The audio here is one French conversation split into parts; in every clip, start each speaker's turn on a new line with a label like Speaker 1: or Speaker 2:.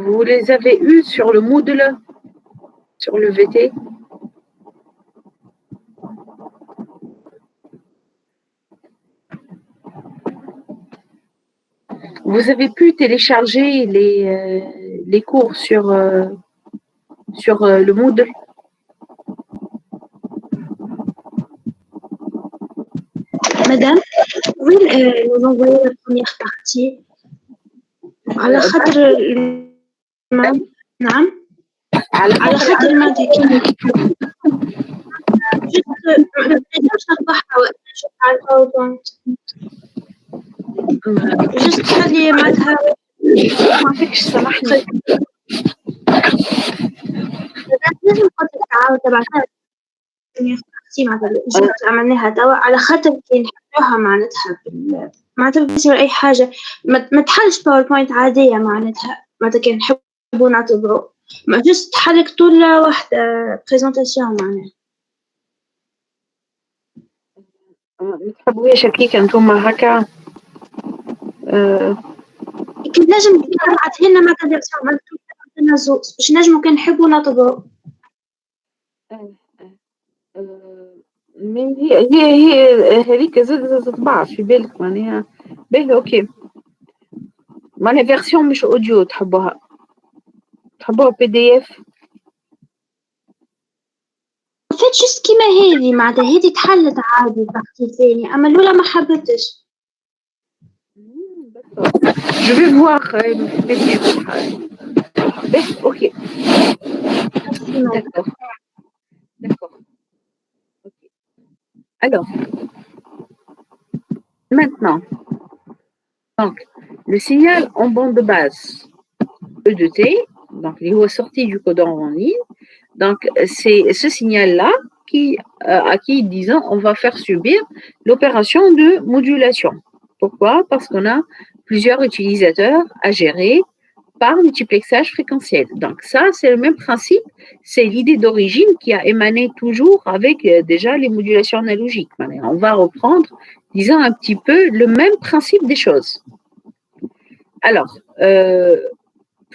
Speaker 1: vous les avez eus sur le Moodle, sur le VT? Vous avez pu télécharger les cours sur le Moodle?
Speaker 2: Madame, oui, nous envoyer la première partie. على خاطر نعم على خاطر المادة ما نقدرش نطبعها وقت نشوف على الباوربوينت جست خلي معناتها
Speaker 1: ما فيكش سامحني
Speaker 2: لازم خاطر تعاود تبعتها معناتها عملناها توا على خاطر كي نحطوها معناتها بتصير أي حاجة ما تحلش باوربوينت عادية معناتها كي نحبوا نعتبروا ما جست تحرك طول واحدة بريزنتاسيون معناها
Speaker 1: ما تحبوهاش هكاك انتوما هكا
Speaker 2: كي نجم تبعث لنا معناتها فيرسيون عندنا زوز باش نجموا كي نحبوا نعتبروا
Speaker 1: هي هذيك زاد تطبع في بالك معناها باهي اوكي معناها فيرسيون مش اوديو تحبوها PDF
Speaker 2: فات جست كيما هذه معناتها هذه تحلت عادي بارتي ثانية أما الأولى ما حبيتش
Speaker 1: Je vais voir ok d'accord ok. Alors maintenant donc le signal en bande de base E de T donc il est sorti du codeur en ligne. Donc, c'est ce signal-là à qui, disons, on va faire subir l'opération de modulation. Pourquoi? Parce qu'on a plusieurs utilisateurs à gérer par multiplexage fréquentiel. Donc, ça, c'est le même principe. C'est l'idée d'origine qui a émané toujours avec déjà les modulations analogiques. On va reprendre, disons, un petit peu le même principe des choses. Alors,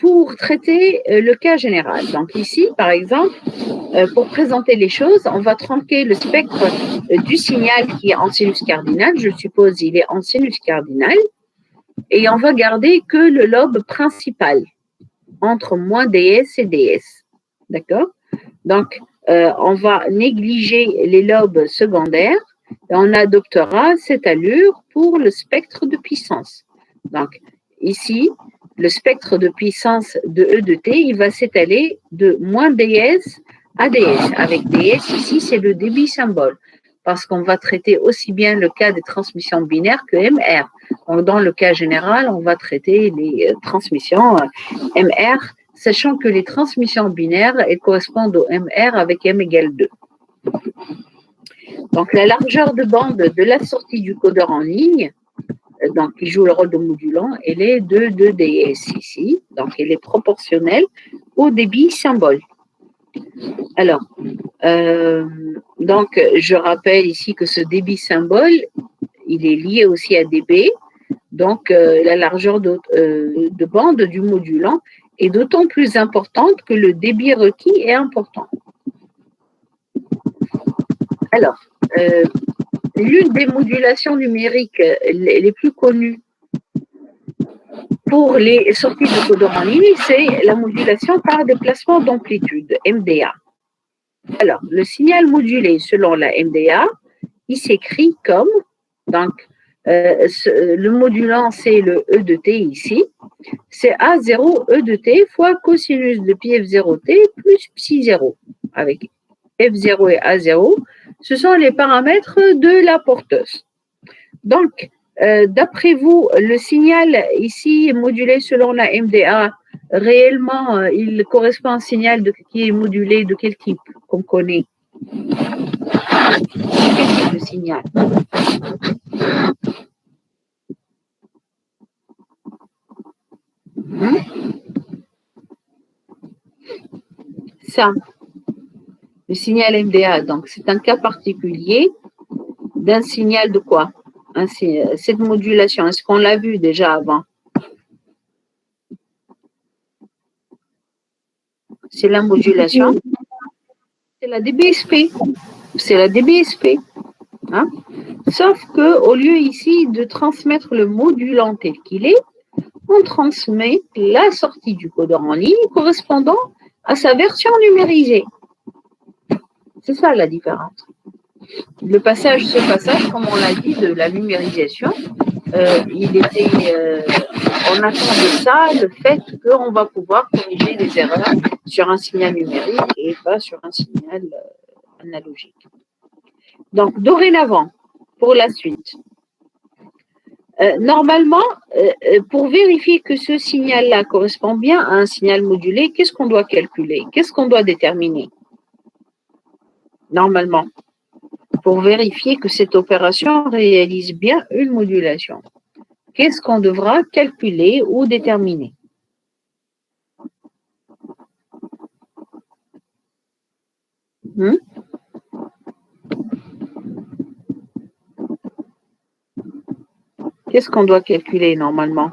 Speaker 1: pour traiter le cas général. Donc ici, par exemple, pour présenter les choses, on va tronquer le spectre du signal qui est en sinus cardinal. Je suppose il est en sinus cardinal. Et on va garder que le lobe principal entre moins DS et DS. D'accord? Donc, on va négliger les lobes secondaires et on adoptera cette allure pour le spectre de puissance. Donc, ici, le spectre de puissance de E de T, il va s'étaler de moins DS à DS. Avec DS, ici, c'est le débit symbole, parce qu'on va traiter aussi bien le cas des transmissions binaires que MR. Donc, dans le cas général, on va traiter les transmissions MR, sachant que les transmissions binaires, elles correspondent au MR avec M égale 2. Donc, la largeur de bande de la sortie du codeur en ligne, donc qui joue le rôle de modulant, elle est de 2DS ici, donc elle est proportionnelle au débit symbole. Alors, donc je rappelle ici que ce débit symbole, il est lié aussi à dB, donc la largeur de bande du modulant est d'autant plus importante que le débit requis est important. Alors, l'une des modulations numériques les plus connues pour les sorties de codeur en ligne, c'est la modulation par déplacement d'amplitude, MDA. Alors, le signal modulé selon la MDA, il s'écrit comme, donc, le modulant, c'est le E de T ici, c'est A0 E de T fois cosinus de pi F0T plus psi0, avec F0 et A0, ce sont les paramètres de la porteuse. Donc, d'après vous, le signal ici modulé selon la MDA, réellement, il correspond à un signal qui est modulé de quel type qu'on connaît? Quel type de signal? Ça, le signal MDA, donc c'est un cas particulier d'un signal de quoi? Cette modulation, est-ce qu'on l'a vu déjà avant? C'est la modulation, c'est la DBSP. C'est la DBSP. Hein? Sauf qu'au lieu ici de transmettre le modulant tel qu'il est, on transmet la sortie du codeur en ligne correspondant à sa version numérisée. C'est ça la différence. Ce passage, comme on l'a dit, de la numérisation, on attendait ça, le fait qu'on va pouvoir corriger les erreurs sur un signal numérique et pas sur un signal analogique. Donc, dorénavant, pour la suite, normalement, pour vérifier que ce signal-là correspond bien à un signal modulé, qu'est-ce qu'on doit calculer? Qu'est-ce qu'on doit déterminer? Normalement, pour vérifier que cette opération réalise bien une modulation. Qu'est-ce qu'on devra calculer ou déterminer? Qu'est-ce qu'on doit calculer normalement?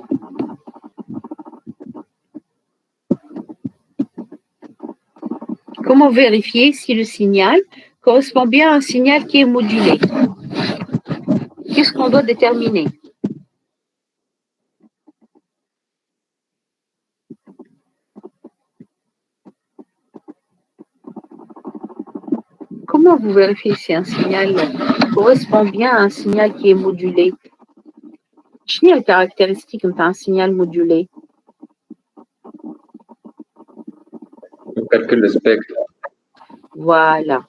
Speaker 1: Comment vérifier si le signal correspond bien à un signal qui est modulé? Qu'est-ce qu'on doit déterminer? Comment vous vérifiez si un signal correspond bien à un signal qui est modulé? Quelle est la caractéristique d'un signal modulé?
Speaker 3: On calcule le spectre.
Speaker 1: Voilà.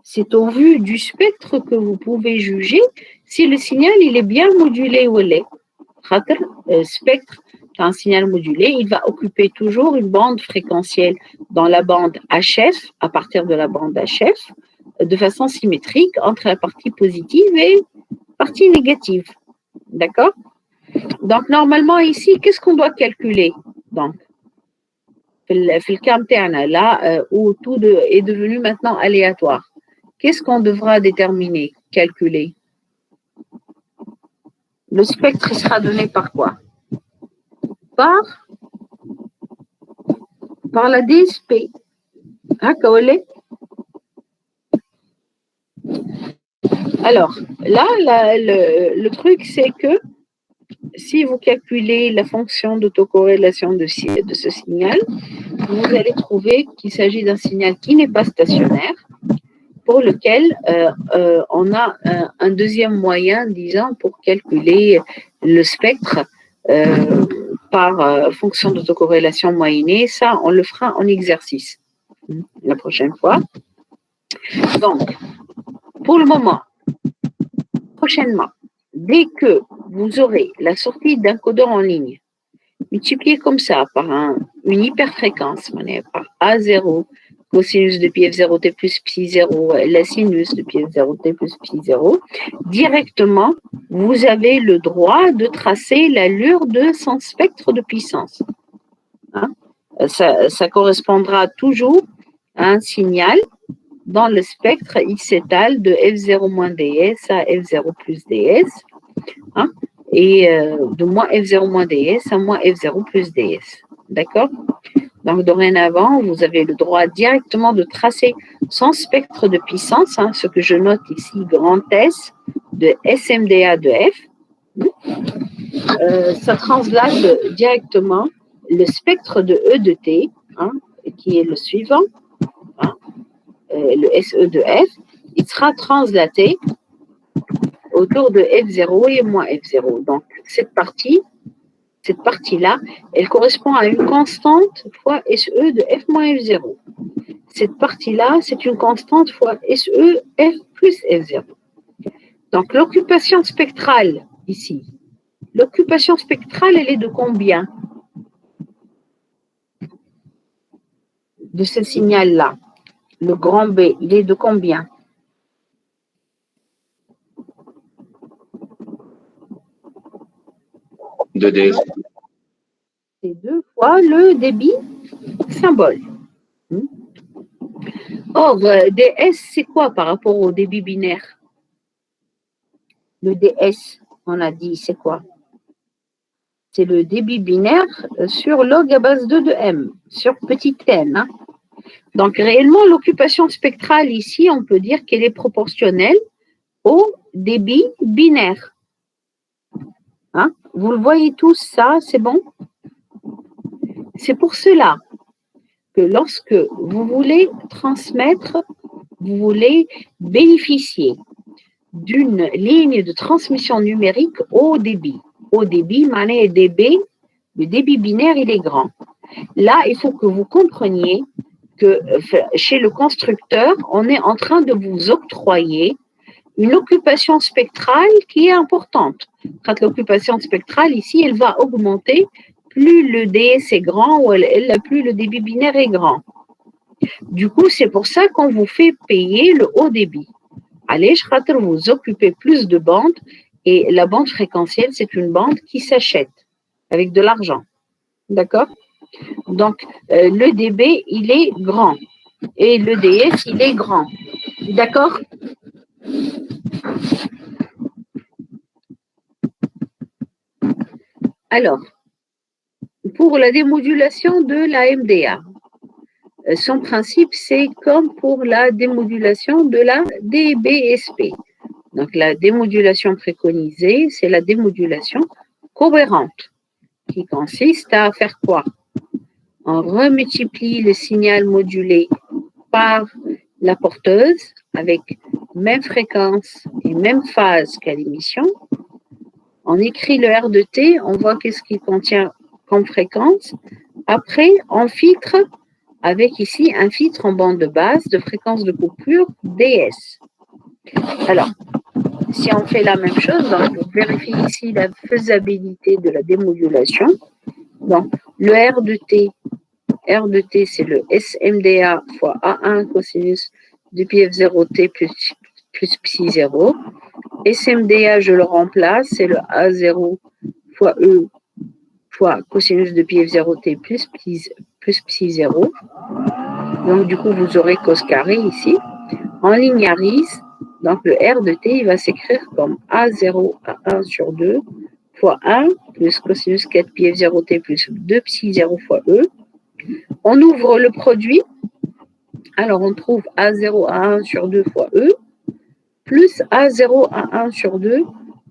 Speaker 1: C'est au vu du spectre que vous pouvez juger si le signal il est bien modulé ou l'est. Le spectre d'un signal modulé, il va occuper toujours une bande fréquentielle dans la bande HF, à partir de la bande HF, de façon symétrique entre la partie positive et la partie négative. D'accord? Donc, normalement, ici, qu'est-ce qu'on doit calculer? Donc, le cas là où tout est devenu maintenant aléatoire. Qu'est-ce qu'on devra déterminer, calculer? Le spectre sera donné par quoi? Par la DSP. Alors, là, le truc, c'est que si vous calculez la fonction d'autocorrélation de ce signal, vous allez trouver qu'il s'agit d'un signal qui n'est pas stationnaire, pour lequel on a un deuxième moyen, disons, pour calculer le spectre par fonction d'autocorrélation moyennée. Ça, on le fera en exercice la prochaine fois. Donc, pour le moment, prochainement, dès que vous aurez la sortie d'un codeur en ligne, multiplié comme ça par une hyperfréquence, par A0, cosinus de pi f0 t plus pi 0, la sinus de pi f0 t plus pi 0, directement, vous avez le droit de tracer l'allure de son spectre de puissance. Hein? Ça correspondra toujours à un signal dans le spectre X s'étale de F0 ds à F0 plus ds, hein, et de moins F0 moins ds à moins F0 plus ds. D'accord? Donc, dorénavant, vous avez le droit directement de tracer son spectre de puissance, hein, ce que je note ici, grand S, de SMDA de F. Ça translate directement le spectre de E de T, hein, qui est le suivant, hein, le SE de F, il sera translaté autour de F0 et moins F0. Donc, cette partie-là, elle correspond à une constante fois SE de F moins F0. Cette partie-là, c'est une constante fois SE F plus F0. Donc, l'occupation spectrale, ici, l'occupation spectrale, elle est de combien? De ce signal-là. Le grand B, il est de combien?
Speaker 3: De ds.
Speaker 1: C'est 2 fois le débit symbole. Or, ds, c'est quoi par rapport au débit binaire? Le ds, on a dit, c'est quoi? C'est le débit binaire sur log à base 2 de m, sur petit n. Hein? Donc, réellement, l'occupation spectrale ici, on peut dire qu'elle est proportionnelle au débit binaire. Hein? Vous le voyez tous, ça, c'est bon? C'est pour cela que lorsque vous voulez transmettre, vous voulez bénéficier d'une ligne de transmission numérique haut débit. Haut débit, mané dB, le débit binaire, il est grand. Là, il faut que vous compreniez que chez le constructeur, on est en train de vous octroyer une occupation spectrale qui est importante. Quand l'occupation spectrale, ici, elle va augmenter plus le DS est grand ou plus le débit binaire est grand. Du coup, c'est pour ça qu'on vous fait payer le haut débit. Allez, vous occupez plus de bandes et la bande fréquentielle, c'est une bande qui s'achète avec de l'argent. D'accord? Donc, le dB, il est grand et le DS, il est grand. D'accord? Alors, pour la démodulation de la MDA, son principe, c'est comme pour la démodulation de la DBSP. Donc, la démodulation préconisée, c'est la démodulation cohérente, qui consiste à faire quoi? On remultiplie le signal modulé par la porteuse avec même fréquence et même phase qu'à l'émission. On écrit le R de T, on voit qu'est-ce qu'il contient comme fréquence. Après, on filtre avec ici un filtre en bande de base de fréquence de coupure DS. Alors, si on fait la même chose, donc on vérifie ici la faisabilité de la démodulation. Donc, le R de T, c'est le SMDA fois A1 cosinus de πf0T plus psi0. SMDA, je le remplace, c'est le A0 fois E fois cosinus de πf0T plus psi0. Donc, du coup, vous aurez cos carré ici. On linéarise. Donc, le R de T, il va s'écrire comme A0 A1 sur 2 fois 1 plus cosinus 4 πf0T plus 2 psi0 fois E. On ouvre le produit. Alors, on trouve A0 A1 sur 2 fois E plus A0 A1 sur 2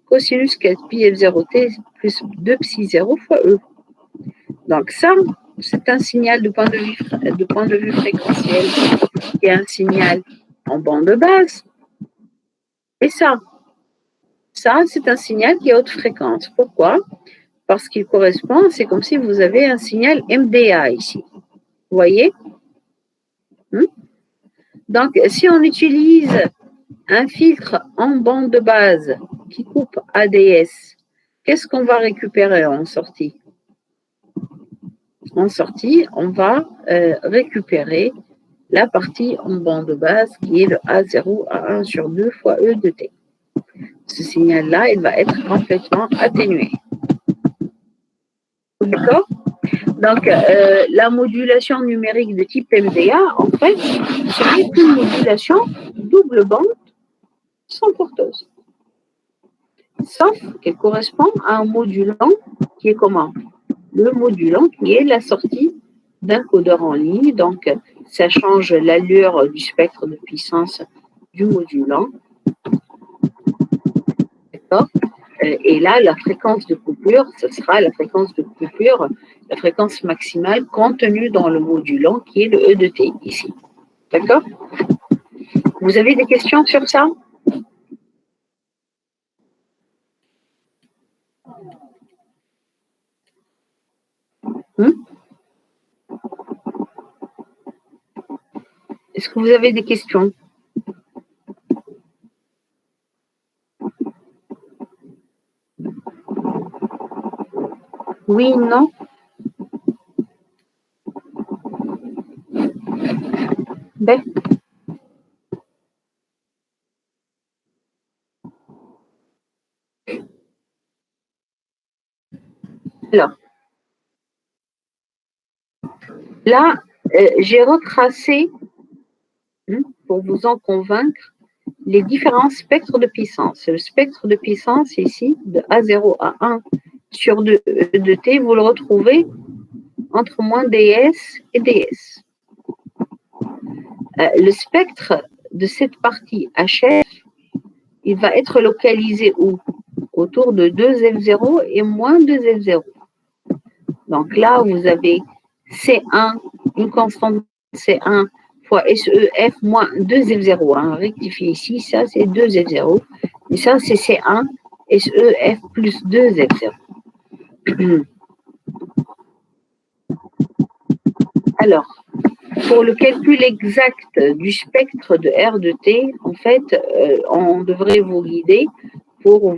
Speaker 1: cosinus 4 πf0T plus 2 psi0 fois E. Donc, ça, c'est un signal de point de vue fréquentiel qui est un signal en bande de base. Et ça, c'est un signal qui est haute fréquence. Pourquoi? Parce qu'il correspond, c'est comme si vous avez un signal MDA ici. Vous voyez? Donc, si on utilise un filtre en bande de base qui coupe ADS, qu'est-ce qu'on va récupérer en sortie? En sortie, on va récupérer la partie en bande de base qui est le A0 A1 sur 2 fois E de T. Ce signal-là, il va être complètement atténué. D'accord? Donc, la modulation numérique de type MDA, en fait, c'est une modulation double bande sans porteuse. Sauf qu'elle correspond à un modulant qui est comment? Le modulant qui est la sortie d'un codeur en ligne. Donc, ça change l'allure du spectre de puissance du modulant. D'accord? Et là, la fréquence de coupure, ce sera la fréquence de coupure, la fréquence maximale contenue dans le modulant qui est le E de T ici. D'accord? Vous avez des questions sur ça? Est-ce que vous avez des questions? Oui, non? Ben. Alors, là, j'ai retracé, pour vous en convaincre, les différents spectres de puissance. Le spectre de puissance ici, de A0 à 1 sur 2 de T, vous le retrouvez entre moins DS et DS. le spectre de cette partie HF, il va être localisé où? Autour de 2F0 et moins 2F0. Donc là, vous avez C1, une constante C1 fois SEF moins 2F0. Hein. Rectifiez ici, ça c'est 2F0. Et ça c'est C1, SEF plus 2F0. Alors, pour le calcul exact du spectre de R de T, en fait, on devrait vous guider pour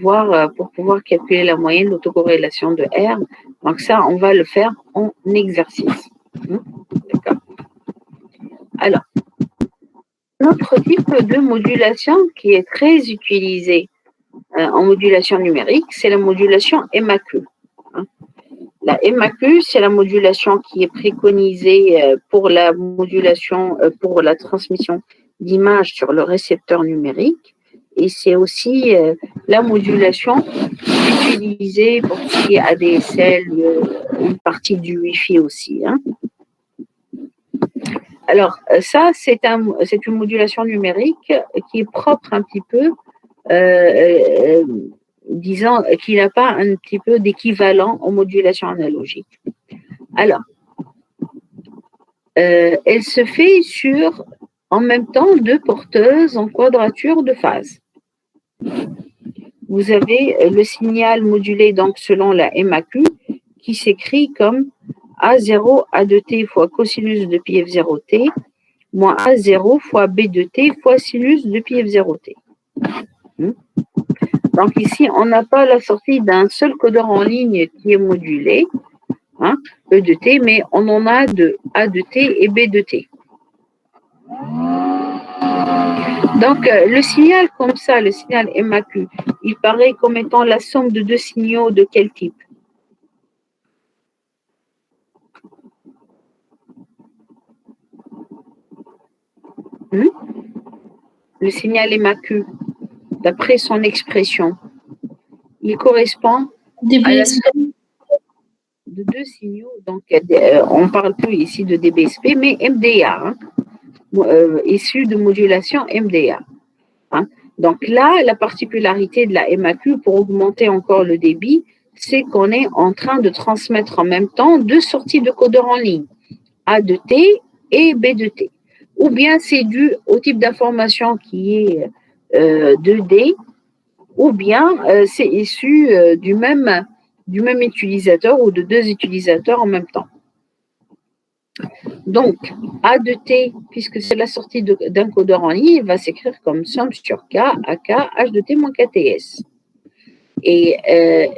Speaker 1: pouvoir calculer la moyenne d'autocorrélation de R. Donc ça, on va le faire en exercice. D'accord. Alors, notre type de modulation qui est très utilisé en modulation numérique, c'est la modulation MAQ. La MAQ, c'est la modulation qui est préconisée pour la modulation, pour la transmission d'images sur le récepteur numérique. Et c'est aussi la modulation utilisée pour tout ce qui est ADSL, une partie du Wi-Fi aussi. Hein. Alors, ça, c'est une modulation numérique qui est propre un petit peu, disant qu'il n'a pas un petit peu d'équivalent aux modulations analogiques. Alors, elle se fait sur, en même temps, deux porteuses en quadrature de phase. Vous avez le signal modulé donc selon la MAQ qui s'écrit comme A0 A2T fois cosinus de pi F0T moins A0 fois B de T fois sinus de pi F0T. Donc ici, on n'a pas la sortie d'un seul codeur en ligne qui est modulé, hein, E de T, mais on en a de A de T et B de T. Donc, le signal comme ça, le signal MAQ, il paraît comme étant la somme de deux signaux de quel type? Le signal MAQ, d'après son expression, il correspond à la somme de deux signaux. Donc, on ne parle plus ici de DBSP, mais MDA, hein, issu de modulation MDA. Hein. Donc là, la particularité de la MAQ, pour augmenter encore le débit, c'est qu'on est en train de transmettre en même temps deux sorties de codeurs en ligne, A de T et B de T. Ou bien c'est dû au type d'information qui est 2D, ou bien c'est issu du même utilisateur ou de deux utilisateurs en même temps. Donc, A de T, puisque c'est la sortie d'un codeur en ligne, il va s'écrire comme somme sur K, AK, H de T moins KTS. Et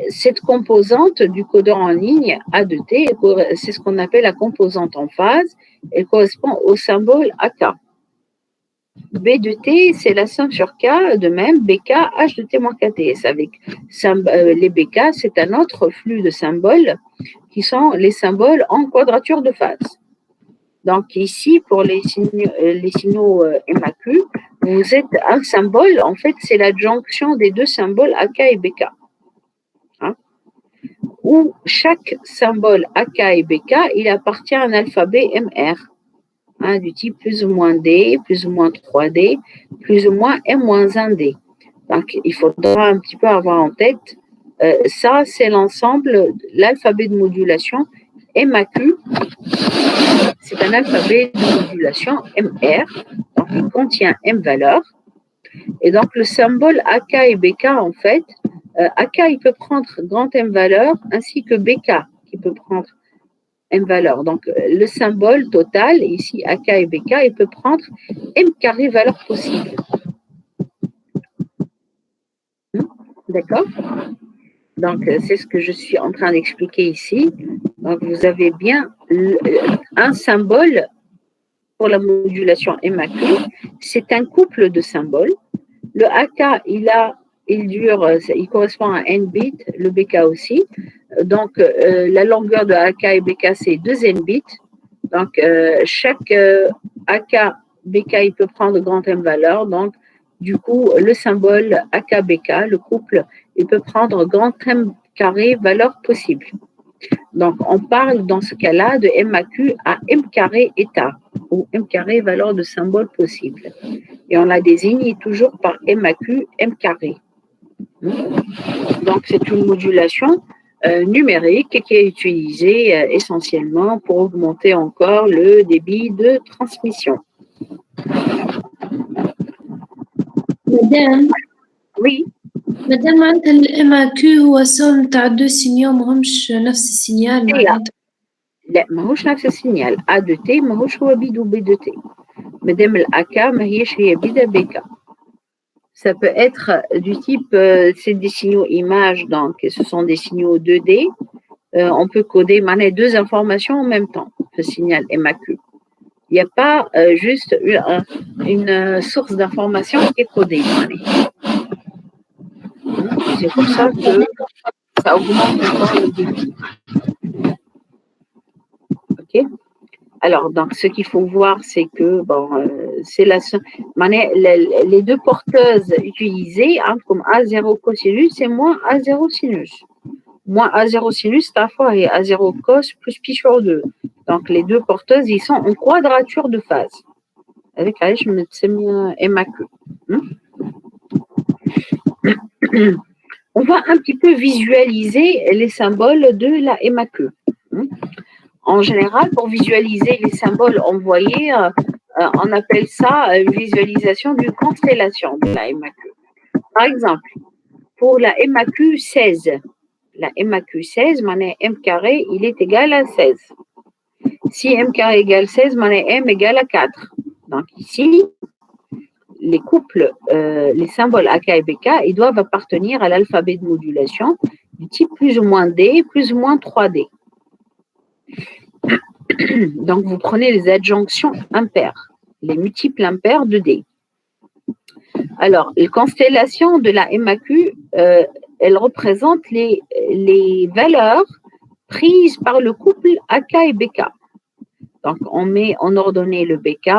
Speaker 1: cette composante du codeur en ligne, A de T, c'est ce qu'on appelle la composante en phase, elle correspond au symbole AK. B de T, c'est la somme sur K, de même, BK, H de T moins KTS. Avec les BK, c'est un autre flux de symboles qui sont les symboles en quadrature de phase. Donc ici, pour les signaux MAQ, vous êtes un symbole, en fait, c'est l'adjonction des deux symboles AK et BK. Hein? Où chaque symbole AK et BK, il appartient à un alphabet MR, hein, du type plus ou moins D, plus ou moins 3D, plus ou moins M-1D. Donc il faudra un petit peu avoir en tête, ça c'est l'ensemble, l'alphabet de modulation MAQ. C'est un alphabet de modulation MR, donc il contient M valeurs. Et donc le symbole AK et BK, en fait, AK il peut prendre grand M valeur, ainsi que BK qui peut prendre M valeur. Donc le symbole total, ici AK et BK, il peut prendre M carré valeur possible. D'accord? Donc c'est ce que je suis en train d'expliquer ici. Donc vous avez bien un symbole pour la modulation MAQ, c'est un couple de symboles. Le AK, il correspond à n bits, le BK aussi. Donc, la longueur de AK et BK, c'est 2 n bits. Donc, chaque AK, BK, il peut prendre grand M valeur. Donc, du coup, le symbole AK-BK, le couple, il peut prendre grand M carré valeur possible. Donc, on parle dans ce cas-là de MAQ à M carré état, ou M carré valeur de symbole possible. Et on la désigne toujours par MAQ, M carré. Donc, c'est une modulation numérique qui est utilisée essentiellement pour augmenter encore le débit de transmission.
Speaker 2: مادام
Speaker 1: Oui,
Speaker 2: مادام معناتها الام ا كيو هو سوم تاع دو سينيو ماهمش نفس السينيال معناتها
Speaker 1: لا ماهوش نفس السينيال A de T ماهوش هو بيدو B de T. مادام الAK ماهيش هي بيدا BK. Ça peut être du type, c'est des signaux images, donc ce sont des signaux 2D. On peut coder deux informations en même temps, ce signal MAQ. Il n'y a pas juste une source d'information qui est codée. C'est pour ça que ça augmente encore le débit. Ok. Alors, donc, ce qu'il faut voir, c'est que c'est les deux porteuses utilisées, comme A0 cosinus et moins A0 sinus. Moins A0 sinus, c'est à fois et A0 cos plus pi sur 2. Donc, les deux porteuses, ils sont en quadrature de phase. Avec la je me MAQ. On va un petit peu visualiser les symboles de la MAQ. En général, pour visualiser les symboles envoyés, on appelle ça visualisation d'une constellation de la MAQ. Par exemple, pour la MAQ 16, la MAQ 16, M carré, il est égal à 16. Si M carré égale 16, M égale à 4. Donc ici, les couples, les symboles AK et BK, ils doivent appartenir à l'alphabet de modulation du type plus ou moins D, plus ou moins 3D. Donc, vous prenez les adjonctions impaires, les multiples impairs de D. Alors, les constellations de la MAQ, elles représentent les valeurs prises par le couple AK et BK. Donc, on met en ordonnée le BK,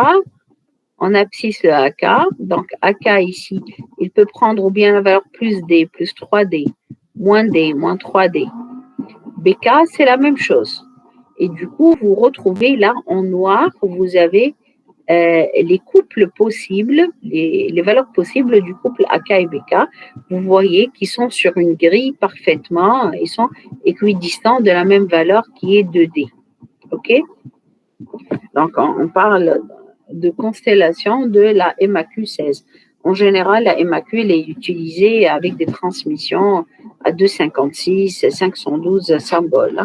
Speaker 1: en abscisse le AK. Donc, AK ici, il peut prendre ou bien la valeur plus D, plus 3D, moins 3D. BK, c'est la même chose. Et du coup, vous retrouvez là en noir, vous avez les couples possibles, les valeurs possibles du couple AK et BK. Vous voyez qu'ils sont sur une grille parfaitement, ils sont équidistants de la même valeur qui est 2D. OK? Donc, on parle de constellation de la MAQ 16. En général, la MAQ elle est utilisée avec des transmissions à 256, 512 symboles.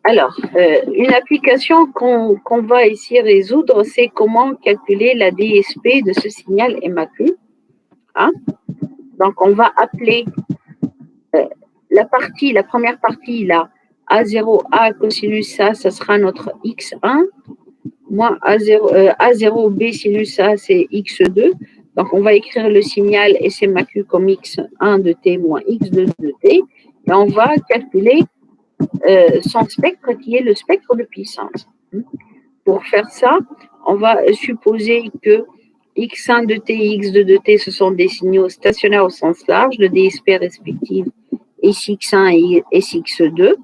Speaker 1: Alors, une application qu'on va ici résoudre, c'est comment calculer la DSP de ce signal MAQ. Hein? Donc, on va appeler la première partie, là, A0A cosinus A, ça sera notre X1, moins A0B sinus A, c'est X2. Donc, on va écrire le signal SMAQ comme X1 de T moins X2 de T, et on va calculer son spectre qui est le spectre de puissance. Pour faire ça, on va supposer que X1 de T et X2 de T, ce sont des signaux stationnaires au sens large de DSP respectives SX1 et SX2,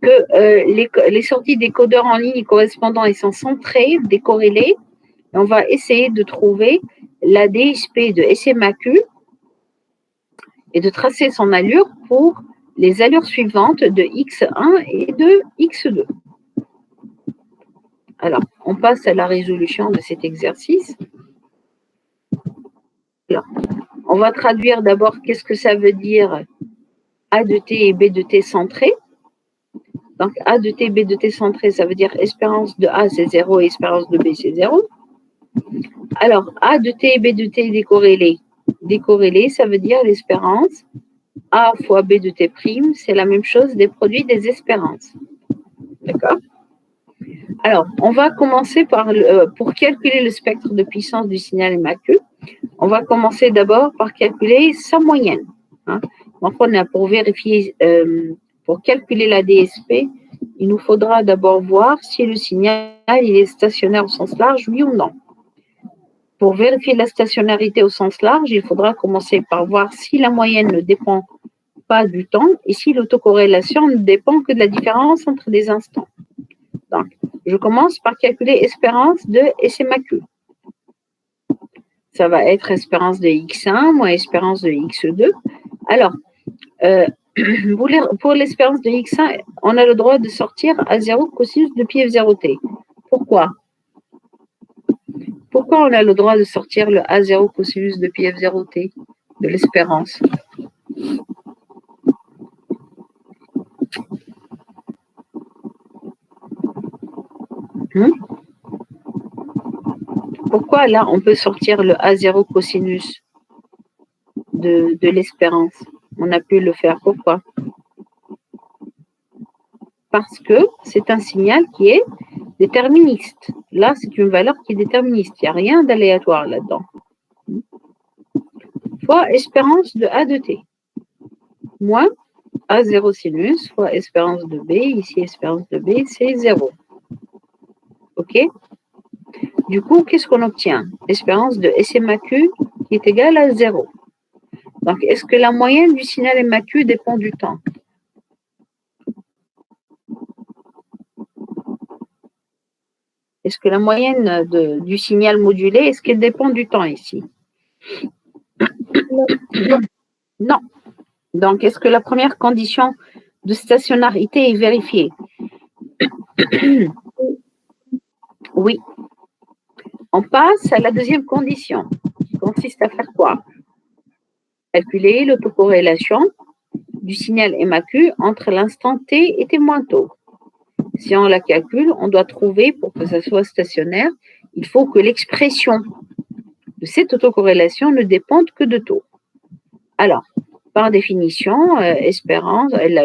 Speaker 1: que les sorties des codeurs en ligne correspondants ils sont centrés, décorrélés, et on va essayer de trouver la DSP de SMAQ et de tracer son allure pour les allures suivantes de X1 et de X2. Alors, on passe à la résolution de cet exercice. Alors, on va traduire d'abord qu'est-ce que ça veut dire A de T et B de T centrés. Donc, A de T, B de T centrés, ça veut dire espérance de A, c'est 0 et espérance de B, c'est 0. Alors, A de T et B de T décorrélés. Décorrélés, ça veut dire l'espérance A fois B de T', c'est la même chose des produits des espérances. D'accord? Alors, on va commencer pour calculer le spectre de puissance du signal MAQ, on va commencer d'abord par calculer sa moyenne. Hein? Donc, pour vérifier, pour calculer la DSP, il nous faudra d'abord voir si le signal il est stationnaire au sens large, oui ou non. Pour vérifier la stationnarité au sens large, il faudra commencer par voir si la moyenne ne dépend pas du temps. Ici, l'autocorrélation ne dépend que de la différence entre des instants. Donc, je commence par calculer espérance de SMAQ. Ça va être espérance de X1 moins espérance de X2. Alors, pour l'espérance de X1, on a le droit de sortir à 0 cosinus de pi F0t. Pourquoi? Pourquoi on a le droit de sortir le A0 cosinus de pi F0t de l'espérance? Pourquoi là, on peut sortir le A0 cosinus de l'espérance? On a pu le faire. Pourquoi? Parce que c'est un signal qui est déterministe. Là, c'est une valeur qui est déterministe. Il n'y a rien d'aléatoire là-dedans. Fois espérance de A de t. Moins A0 sinus fois espérance de B. Ici, espérance de B, c'est 0. OK? Du coup, qu'est-ce qu'on obtient? Espérance de SMAQ qui est égale à 0. Donc, est-ce que la moyenne du signal MAQ dépend du temps? Est-ce que la moyenne du signal modulé, est-ce qu'elle dépend du temps ici? Non. Donc, est-ce que la première condition de stationnarité est vérifiée? Oui. On passe à la deuxième condition, qui consiste à faire quoi? Calculer l'autocorrélation du signal MAQ entre l'instant t et t moins tôt. Si on la calcule, on doit trouver, pour que ça soit stationnaire, il faut que l'expression de cette autocorrélation ne dépende que de taux. Alors, par définition,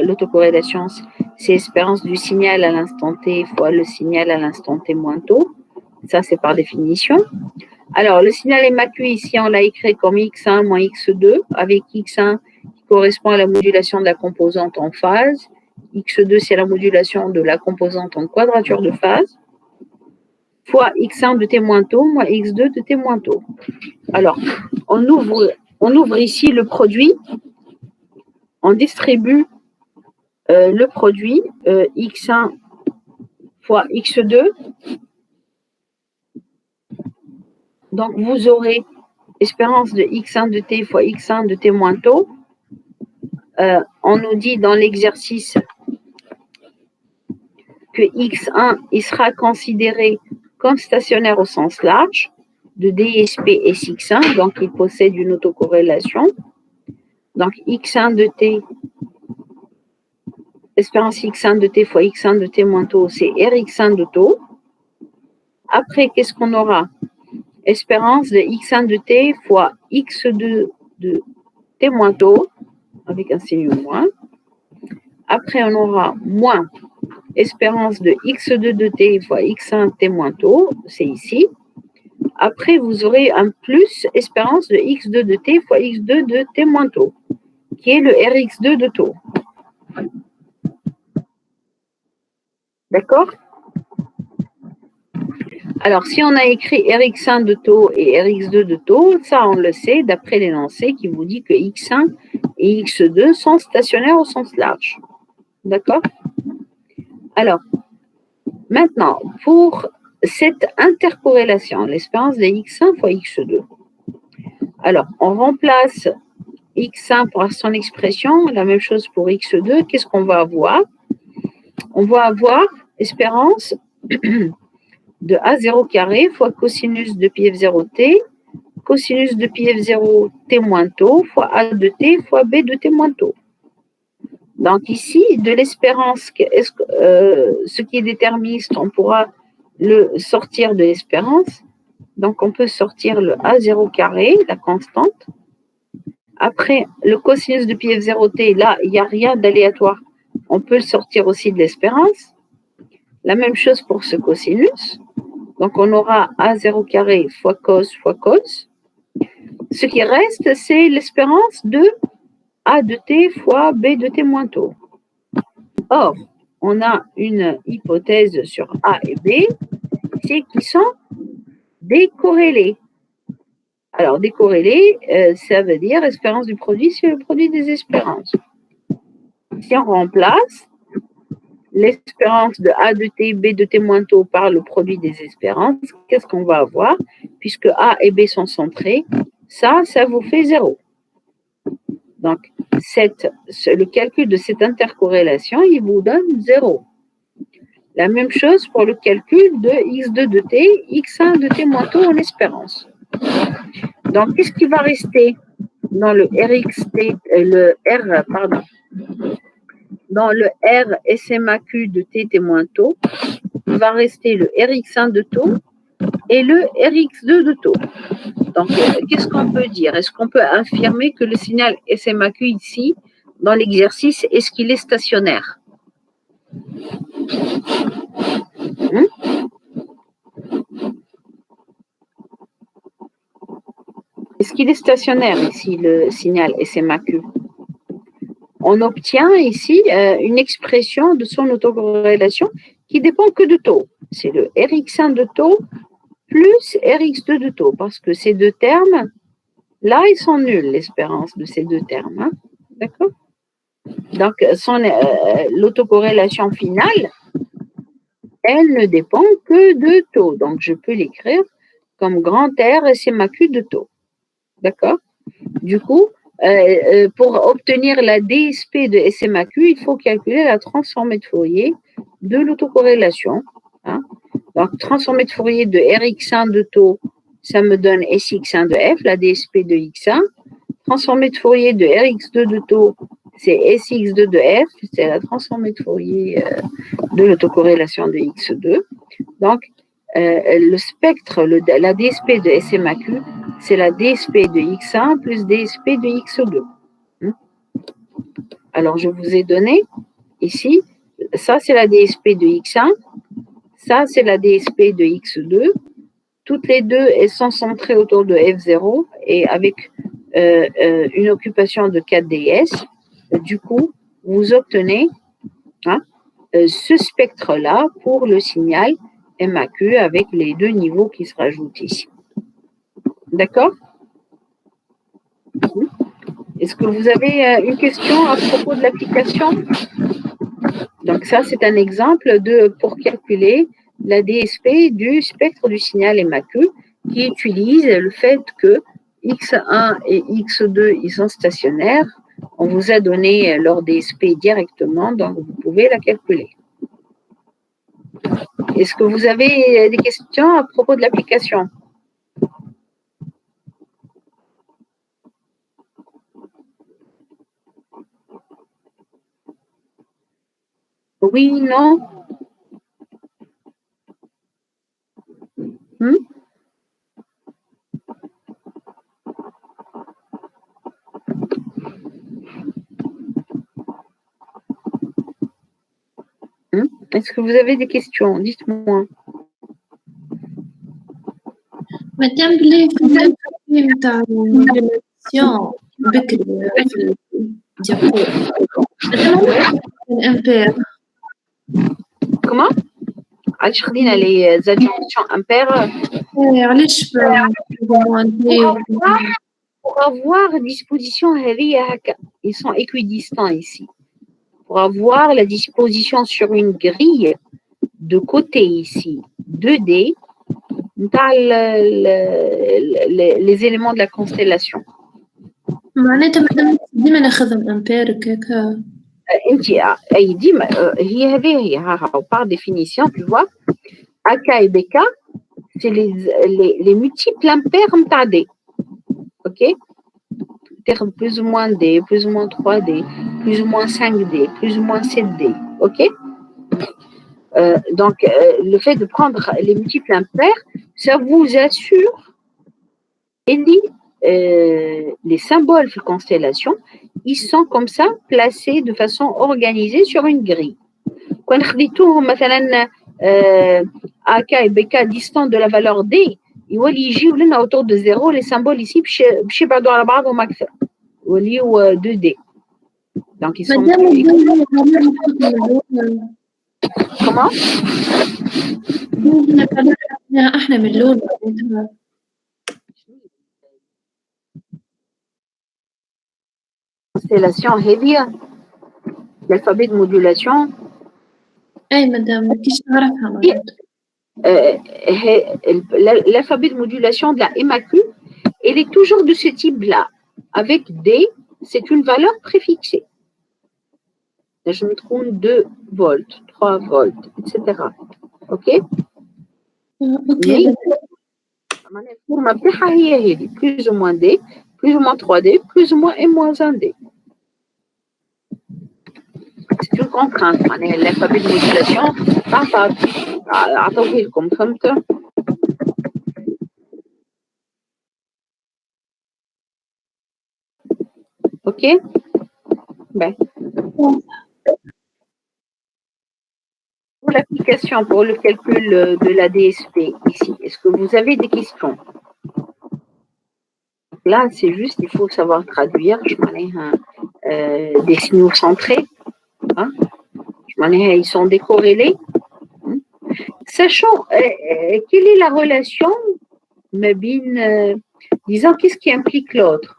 Speaker 1: l'autocorrélation, c'est espérance du signal à l'instant t fois le signal à l'instant t moins tôt. Ça, c'est par définition. Alors, le signal MAQ, ici, on l'a écrit comme X1 moins X2, avec X1 qui correspond à la modulation de la composante en phase. X2, c'est la modulation de la composante en quadrature de phase, fois X1 de t moins tôt, moins X2 de t moins tôt. Alors, on ouvre ici le produit, on distribue le produit X1 fois X2. Donc, vous aurez espérance de X1 de t fois X1 de t moins tôt. On nous dit dans l'exercice que X1, il sera considéré comme stationnaire au sens large de DSP SX1, donc il possède une autocorrélation. Donc X1 de t, espérance X1 de t fois X1 de t moins tôt, c'est Rx1 de taux. Après, qu'est-ce qu'on aura? Espérance de X1 de t fois X2 de t moins tôt, avec un signe moins. Après, on aura moins espérance de X2 de t fois X1 t moins tôt, c'est ici. Après, vous aurez un plus espérance de X2 de t fois X2 de t moins tôt, qui est le Rx2 de taux. D'accord? Alors, si on a écrit Rx1 de taux et Rx2 de taux, ça, on le sait d'après l'énoncé qui vous dit que X1 et X2 sont stationnaires au sens large. D'accord? Alors, maintenant, pour cette intercorrélation, l'espérance de X1 fois X2. Alors, on remplace X1 pour son expression, la même chose pour X2. Qu'est-ce qu'on va avoir? On va avoir espérance de A0 carré fois cosinus de pi F0t, cosinus de pi F0 t moins tôt fois A de t fois B de t moins tôt. Donc ici, de l'espérance, ce qui est déterministe, on pourra le sortir de l'espérance. Donc on peut sortir le A0 carré, la constante. Après, le cosinus de pi F0t, là, il n'y a rien d'aléatoire. On peut le sortir aussi de l'espérance. La même chose pour ce cosinus. Donc on aura A0 carré fois cos. Ce qui reste, c'est l'espérance de A de t fois B de t moins tôt. Or, on a une hypothèse sur A et B, c'est qu'ils sont décorrélés. Alors, décorrélés, ça veut dire espérance du produit, c'est le produit des espérances. Si on remplace l'espérance de A de T, B de T moins taux par le produit des espérances, qu'est-ce qu'on va avoir? Puisque A et B sont centrés, ça vous fait 0. Donc, le calcul de cette intercorrélation, il vous donne 0. La même chose pour le calcul de x2 de t, x1 de t moins taux en espérance. Donc, qu'est-ce qui va rester dans le dans le R SMAQ de t moins taux? Il va rester le Rx1 de taux et le Rx2 de taux. Donc, qu'est-ce qu'on peut dire? Est-ce qu'on peut affirmer que le signal SMAQ ici, dans l'exercice, est-ce qu'il est stationnaire? Est-ce qu'il est stationnaire ici, le signal SMAQ? On obtient ici une expression de son autocorrélation qui dépend que de taux. C'est le Rx1 de taux plus Rx2 de taux, parce que ces deux termes, là, ils sont nuls, l'espérance de ces deux termes. Hein? D'accord? Donc, l'autocorrélation finale, elle ne dépend que de taux. Donc, je peux l'écrire comme grand R SMAQ de taux. D'accord? Du coup, pour obtenir la DSP de SMAQ, il faut calculer la transformée de Fourier de l'autocorrélation. Hein? Donc, transformée de Fourier de Rx1 de taux, ça me donne Sx1 de f, la DSP de x1. Transformée de Fourier de Rx2 de taux, c'est Sx2 de f, c'est la transformée de Fourier de l'autocorrélation de x2. Donc, le spectre, la DSP de SMAQ, c'est la DSP de x1 plus DSP de x2. Alors, je vous ai donné ici, ça c'est la DSP de x1, ça c'est la DSP de x2. Toutes les deux, elles sont centrées autour de f0 et avec une occupation de 4 ds. Du coup, vous obtenez ce spectre-là pour le signal MAQ avec les deux niveaux qui se rajoutent ici. D'accord? Est-ce que vous avez une question à propos de l'application? Donc ça, c'est un exemple pour calculer la DSP du spectre du signal MAQ qui utilise le fait que X1 et X2, ils sont stationnaires. On vous a donné leur DSP directement, donc vous pouvez la calculer. Est-ce que vous avez des questions à propos de l'application? Oui, non? Est-ce que vous avez des questions? Dites-moi.
Speaker 2: Madame, les تاع الريلاسيون بكري في الديابو الامبير.
Speaker 1: Comment? علاش خدينا les adjonctions impaires?
Speaker 2: علاش
Speaker 1: pour avoir disposition ils sont équidistants ici. Pour avoir la disposition sur une grille de côté ici, 2D, les éléments de la constellation.
Speaker 2: معناتها ديما ناخذهم امبير هكاك.
Speaker 1: انت اي ديما هي هذه هي par définition tu vois AK et BK c'est les multiples impaires نتاع D. OK? Plus ou moins D, plus ou moins 3D, plus ou moins 5D, plus ou moins 7D. OK? Donc, le fait de prendre les multiples impairs, ça vous assure les symboles de constellation, ils sont comme ça placés de façon organisée sur une grille. Quand on مثلا AK et BK distants de la valeur D, يجيو لنا autour de 0 les symboles ici باش يبعدوا على بعضهم أكثر يوليو 2D. Donc ils sont comment?
Speaker 2: احنا من اللون
Speaker 1: constellation هذه l'alphabet de modulation.
Speaker 2: أي مدام كيش نعرفها معناتها.
Speaker 1: L'alphabet de modulation de la MAQ, elle est toujours de ce type-là. Avec D, c'est une valeur préfixée. Je me trouve 2 volts, 3 volts, etc. OK?
Speaker 2: أوكي.
Speaker 1: الفورمة بتاعها هي هذه plus ou moins D, plus ou moins 3D, plus ou moins M-1D. C'est une contrainte. L'alphabet de modulation, أعطوه لكم فهمت؟ OK? Ben. Pour l'application, pour le calcul de la DSP ici, est-ce que vous avez des questions? Là, c'est juste, il faut savoir traduire. Je connais des signaux centrés. Hein? Ils sont décorrélés. Sachant quelle est la relation, disons, qu'est-ce qui implique l'autre?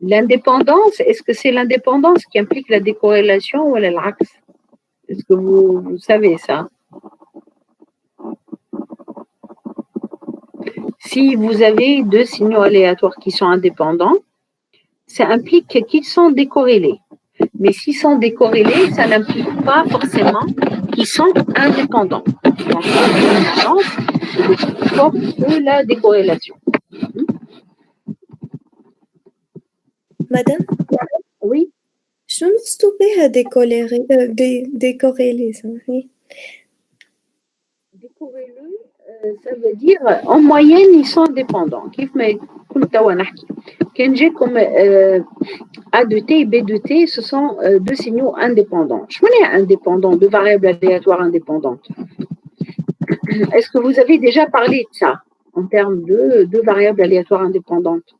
Speaker 1: L'indépendance, est-ce que c'est l'indépendance qui implique la décorrélation ou l'axe? Est-ce que vous savez ça? Si vous avez 2 signaux aléatoires qui sont indépendants, ça implique qu'ils sont décorrélés. Mais s'ils sont décorrélés, ça n'implique pas forcément qu'ils sont indépendants. Donc, l'indépendance est plus forte que la décorrélation.
Speaker 4: Madame?
Speaker 1: Oui.
Speaker 4: شنو نقصدوا بها décorrélé سامحني؟
Speaker 1: Décorrélé, ça veut dire en moyenne ils sont indépendants. كيف ما كنت توا نحكي كان جاكم A de T et B de T, ce sont 2 signaux indépendants. Je connais indépendant, 2 variables aléatoires indépendantes. Est-ce que vous avez déjà parlé de ça en termes de 2 variables aléatoires indépendantes?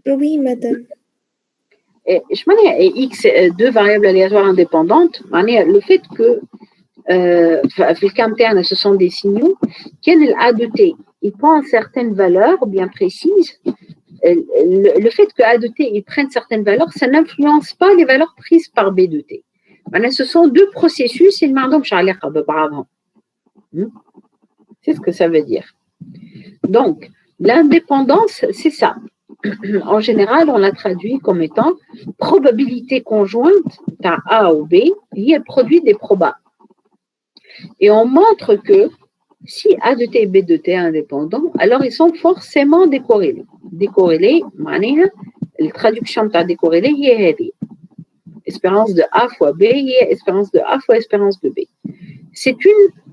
Speaker 4: Oui, madame.
Speaker 1: Je connais X, 2 variables aléatoires indépendantes, le fait que ce sont des signaux, quel est A de T? Il prend certaines valeurs bien précises. Le fait que A de T il prenne certaines valeurs, ça n'influence pas les valeurs prises par B de T. Ce sont 2 processus, c'est ce que ça veut dire. Donc, l'indépendance, c'est ça. En général, on la traduit comme étant probabilité conjointe d'un A ou B, liée au produit des probas. Et on montre que si A de T et B de T est indépendant, alors ils sont forcément décorrélés. Décorrélés, la traduction de décorrélé, c'est espérance de A fois B, espérance de A fois espérance de B. C'est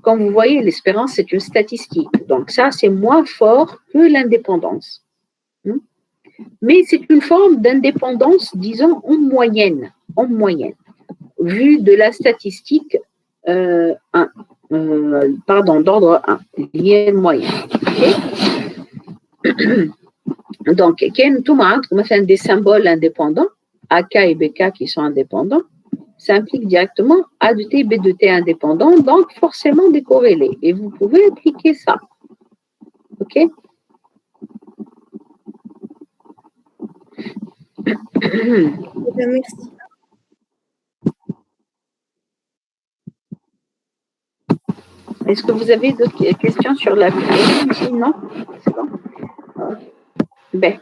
Speaker 1: comme vous voyez, l'espérance, c'est une statistique. Donc ça, c'est moins fort que l'indépendance. Mais c'est une forme d'indépendance, disons, en moyenne, vue de la statistique 1. D'ordre 1, lié moyen. Okay? Donc, des symboles indépendants, AK et BK qui sont indépendants, ça implique directement A de T et B de T indépendants, donc forcément décorrélés. Et vous pouvez appliquer ça. OK?
Speaker 4: Merci.
Speaker 1: Est-ce que vous avez d'autres questions sur l'application? Non? C'est bon? Ben.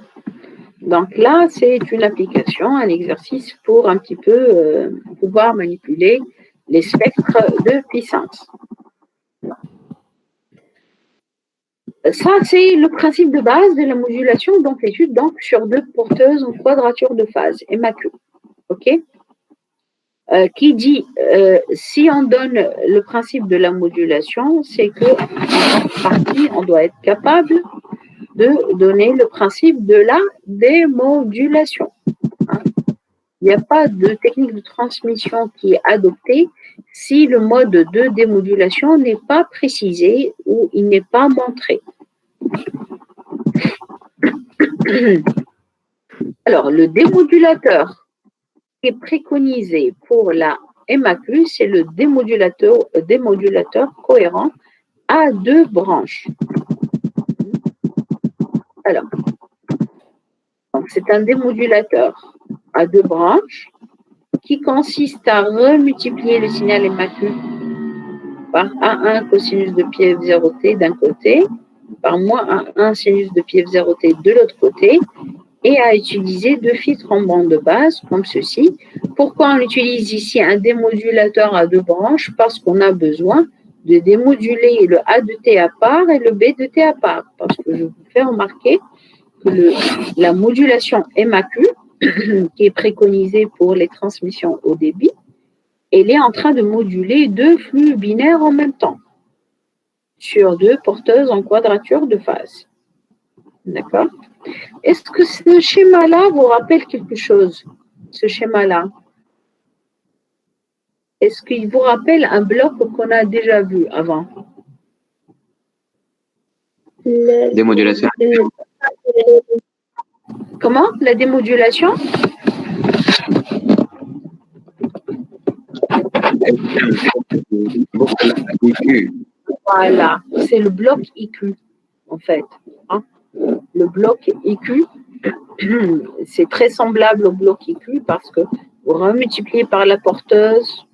Speaker 1: Donc là, c'est une application, un exercice pour un petit peu pouvoir manipuler les spectres de puissance. Ça, c'est le principe de base de la modulation d'amplitude, donc sur 2 porteuses en quadrature de phase, MAQ. OK? Qui dit, si on donne le principe de la modulation, c'est que en partie, on doit être capable de donner le principe de la démodulation. Il n'y a pas de technique de transmission qui est adoptée si le mode de démodulation n'est pas précisé ou il n'est pas montré. Alors, le démodulateur qui est préconisé pour la MAQ, c'est le démodulateur cohérent à 2 branches. Alors, c'est un démodulateur à deux branches qui consiste à remultiplier le signal MAQ par A1 cosinus de pi F0t d'un côté, par moins A1 sinus de pi F0t de l'autre côté, et à utiliser deux filtres en bande de base, comme ceci. Pourquoi on utilise ici un démodulateur à deux branches? Parce qu'on a besoin de démoduler le A de T à part et le B de T à part. Parce que je vous fais remarquer que la modulation MAQ, qui est préconisée pour les transmissions haut débit, elle est en train de moduler deux flux binaires en même temps, sur deux porteuses en quadrature de phase. D'accord? Est-ce que ce schéma-là vous rappelle quelque chose? Ce schéma-là? Est-ce qu'il vous rappelle un bloc qu'on a déjà vu avant?
Speaker 3: Démodulation.
Speaker 1: Comment? La démodulation? Voilà, c'est le bloc IQ, en fait. Hein? Le bloc IQ, c'est très semblable au bloc IQ parce que vous remultipliez par la porteuse,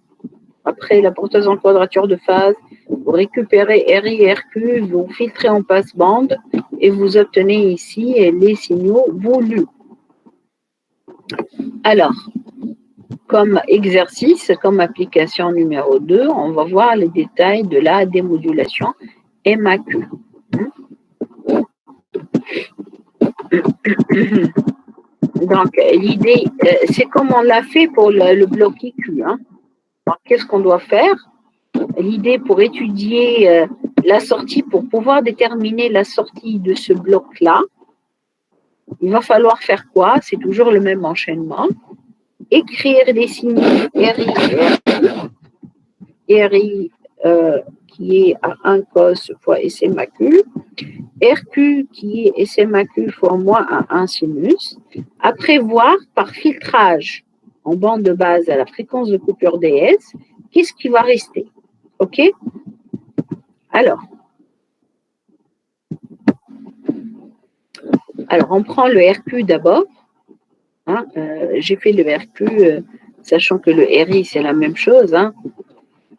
Speaker 1: après la porteuse en quadrature de phase, vous récupérez RI et RQ, vous filtrez en passe-bande et vous obtenez ici les signaux voulus. Alors, comme exercice, comme application numéro 2, on va voir les détails de la démodulation MAQ. Donc, l'idée, c'est comme on l'a fait pour le bloc IQ. Hein. Qu'est-ce qu'on doit faire? L'idée pour étudier la sortie, pour pouvoir déterminer la sortie de ce bloc-là, il va falloir faire quoi? C'est toujours le même enchaînement. Écrire des signes RI qui est à 1 cos fois SMAQ, RQ qui est SMAQ fois moins à 1 sinus, à prévoir par filtrage en bande de base à la fréquence de coupure DS, qu'est-ce qui va rester? OK? Alors, on prend le RQ d'abord. Hein, j'ai fait le RQ, sachant que le RI, c'est la même chose. Hein.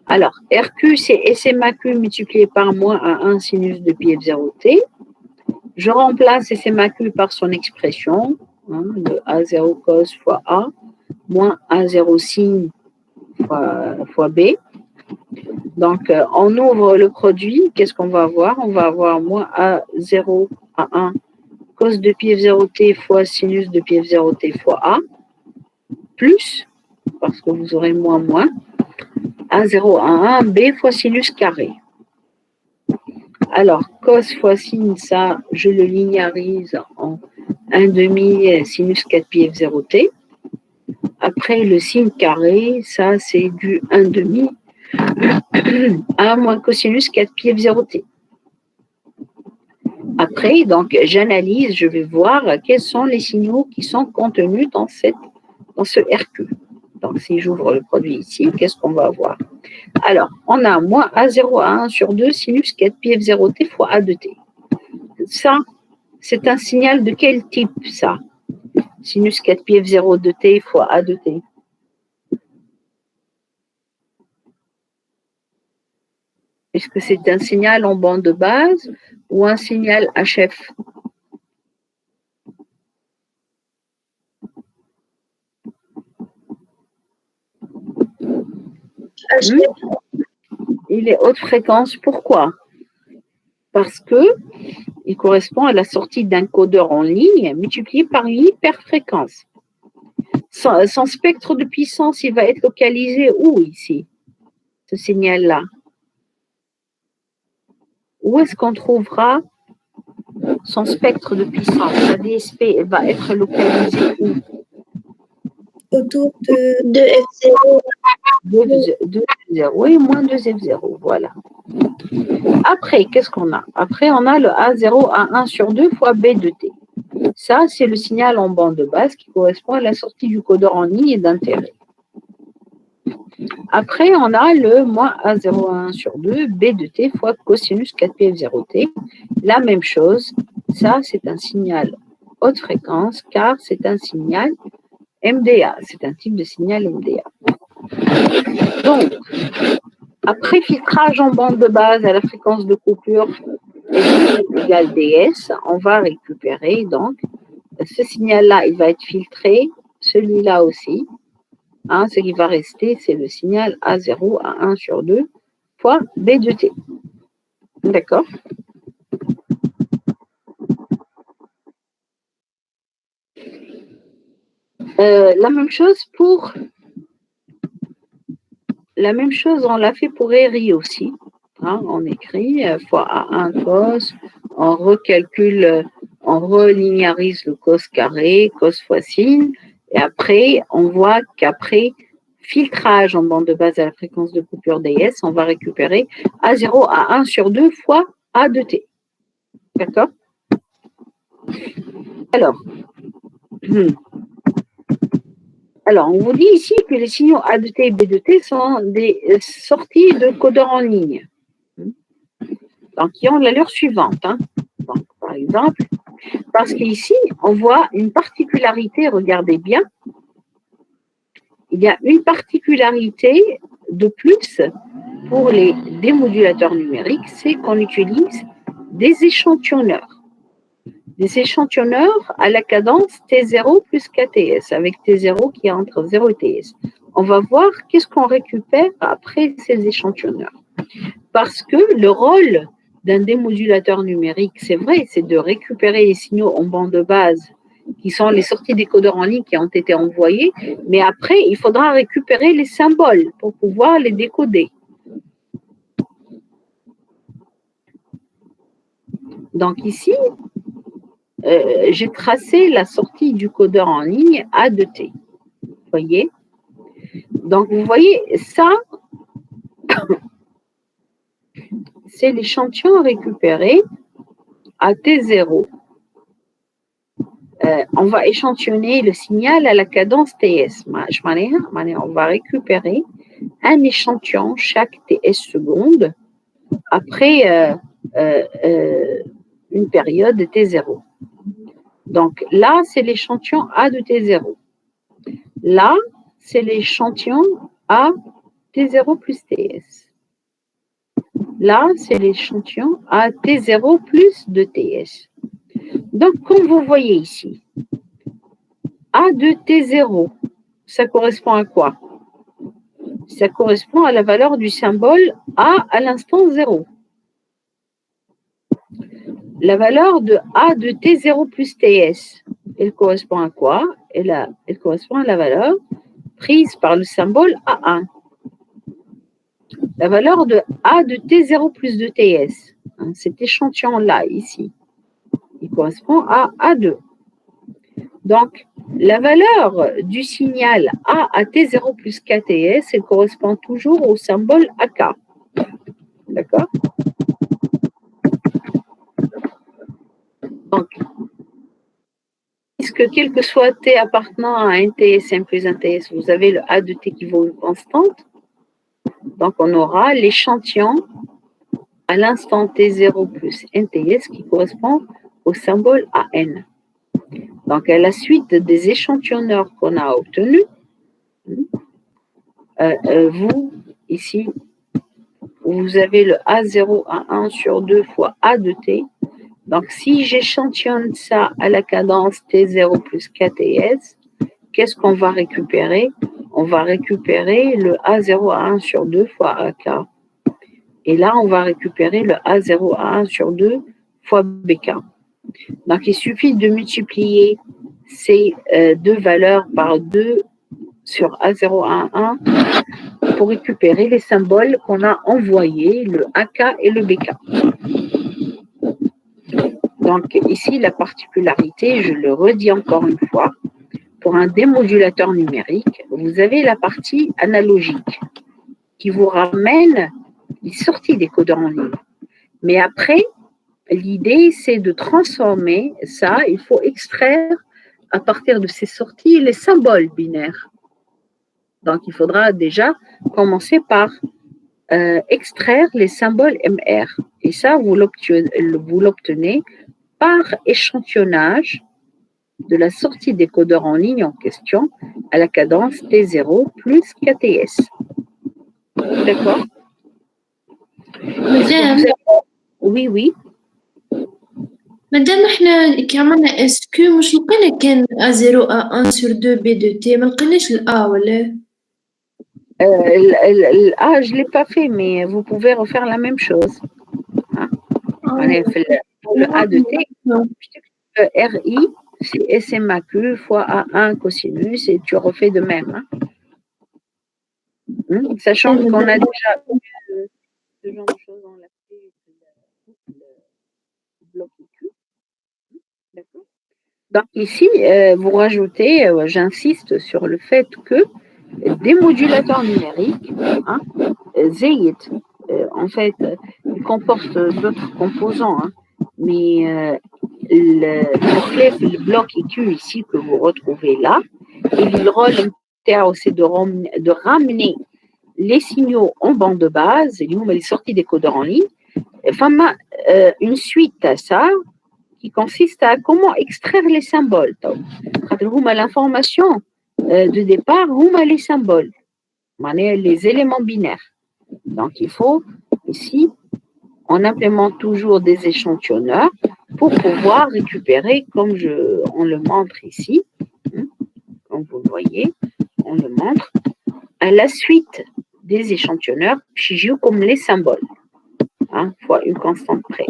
Speaker 1: Alors, RQ, c'est SMAQ multiplié par moins à 1 sinus de pi F0t. Je remplace SMAQ par son expression, hein, de A0 cos fois A, moins A0 sin fois B. Donc, on ouvre le produit. Qu'est-ce qu'on va avoir? On va avoir moins A0 à 1 cos de pi F0t fois sinus de pi F0t fois A, plus, parce que vous aurez moins, A0 à 1, B fois sinus carré. Alors, cos fois sin, ça, je le linéarise en 1 demi sinus 4 pi F0t. Après, le sin carré, ça, c'est du 1 demi A moins cosinus 4 pi F0t. Après, donc, j'analyse, je vais voir quels sont les signaux qui sont contenus dans ce RQ. Donc, si j'ouvre le produit ici, qu'est-ce qu'on va avoir? Alors, on a moins A0 à 1 sur 2 sinus 4 pi F0t fois A de t. Ça, c'est un signal de quel type, ça? Sinus 4 pi F0 de t fois A de t. Est-ce que c'est un signal en bande de base ou un signal HF? Il est haute fréquence. Pourquoi? Parce que il correspond à la sortie d'un codeur en ligne multiplié par une hyperfréquence. Son spectre de puissance, il va être localisé où ici, ce signal-là? Où est-ce qu'on trouvera son spectre de puissance? La DSP, elle va être localisée où?
Speaker 4: Autour de
Speaker 2: F0.
Speaker 1: 2F0, oui, moins 2F0, voilà. Après, qu'est-ce qu'on a? Après, on a le A0 à 1 sur 2 fois B de t. Ça, c'est le signal en bande de base qui correspond à la sortie du codeur en ligne et d'intérêt. Après, on a le moins A0 à 1 sur 2, B de t fois cosinus 4 pi F0t. La même chose, ça, c'est un signal haute fréquence car c'est un signal MDA, c'est un type de signal MDA. Donc, après filtrage en bande de base à la fréquence de coupure égale DS, on va récupérer donc ce signal-là, il va être filtré, celui-là aussi. Hein, ce qui va rester, c'est le signal A0 à 1 sur 2 fois B de T. D'accord? La même chose, on l'a fait pour RI aussi. Hein, on écrit fois A1 cos, on recalcule, on relinéarise le cos carré, cos fois sin, et après, on voit qu'après filtrage en bande de base à la fréquence de coupure DS, on va récupérer A0 à 1 sur 2 fois A de T. D'accord? Alors, on vous dit ici que les signaux A de T et B de T sont des sorties de codeurs en ligne. Donc, qui ont l'allure suivante. Hein. Donc, par exemple, parce qu'ici, on voit une particularité, regardez bien, il y a une particularité de plus pour les démodulateurs numériques, c'est qu'on utilise des échantillonneurs. Des échantillonneurs à la cadence T0 plus KTS, avec T0 qui est entre 0 et TS. On va voir qu'est-ce qu'on récupère après ces échantillonneurs. Parce que le rôle d'un démodulateur numérique, c'est vrai, c'est de récupérer les signaux en bande de base qui sont les sorties décodeurs en ligne qui ont été envoyées, mais après, il faudra récupérer les symboles pour pouvoir les décoder. Donc ici, j'ai tracé la sortie du codeur en ligne A de T. Vous voyez? Donc, vous voyez, ça, c'est l'échantillon récupéré à T0. On va échantillonner le signal à la cadence TS. On va récupérer un échantillon chaque TS secondes après une période de T0. Donc là, c'est l'échantillon A de T0. Là, c'est l'échantillon A T0 plus TS. Là, c'est l'échantillon A T0 plus de TS. Donc, comme vous voyez ici, A de T0, ça correspond à quoi? Ça correspond à la valeur du symbole A à l'instant 0. La valeur de A de T0 plus TS, elle correspond à quoi? Elle correspond à la valeur prise par le symbole A1. La valeur de A de T0 plus de TS, hein, cet échantillon-là, ici, il correspond à A2. Donc, la valeur du signal A à T0 plus KTS, elle correspond toujours au symbole AK. D'accord? Donc, puisque quel que soit T appartenant à un TS1 plus un TS, vous avez le A de T qui vaut une constante. Donc, on aura l'échantillon à l'instant T0 plus NTS qui correspond au symbole AN. Donc, à la suite des échantillonneurs qu'on a obtenus, vous, ici, vous avez le A0 à 1 sur 2 fois A de T. Donc, si j'échantillonne ça à la cadence T0 plus KTS, qu'est-ce qu'on va récupérer? On va récupérer le A0 à 1 sur 2 fois AK. Et là, on va récupérer le A0 à 1 sur 2 fois BK. Donc, il suffit de multiplier ces deux valeurs par 2 sur A0 à 1 pour récupérer les symboles qu'on a envoyés, le AK et le BK. Donc, ici, la particularité, je le redis encore une fois, pour un démodulateur numérique, vous avez la partie analogique qui vous ramène les sorties des codeurs en ligne. Mais après, l'idée, c'est de transformer ça. Il faut extraire à partir de ces sorties les symboles binaires. Donc, il faudra déjà commencer par extraire les symboles MR. Et ça, vous l'obtenez par échantillonnage de la sortie des codeurs en ligne en question à la cadence T0 plus KTS. D'accord?
Speaker 2: مدام
Speaker 1: Oui, oui.
Speaker 2: مادام احنا كي عملنا اسكو مش لقينا كان A0 A1 sur 2 B2T ما لقيناش الA ولا
Speaker 1: Je ne l'ai pas fait, mais vous pouvez refaire la même chose. Hein? On est fait pour le A de T, RI, c'est SMAQ fois A1 cosinus et tu refais de même. Hein? Sachant qu'on a déjà vu ce genre de choses, on l'a fait le bloc IQ. D'accord. Donc ici, vous rajoutez, j'insiste sur le fait que des modulateurs numériques, hein, Zayit, en fait, ils comportent d'autres composants, hein, mais le bloc EQ ici que vous retrouvez là, et le rôle c'est de ramener les signaux en bande de base, et nous, les sorties des codeurs en ligne, enfin, une suite à ça qui consiste à comment extraire les symboles. L'information de départ, les symboles, les éléments binaires. Donc, il faut, ici, on implémente toujours des échantillonneurs pour pouvoir récupérer, comme on le montre ici, comme vous le voyez, on le montre, à la suite des échantillonneurs, comme les symboles, hein, fois une constante près.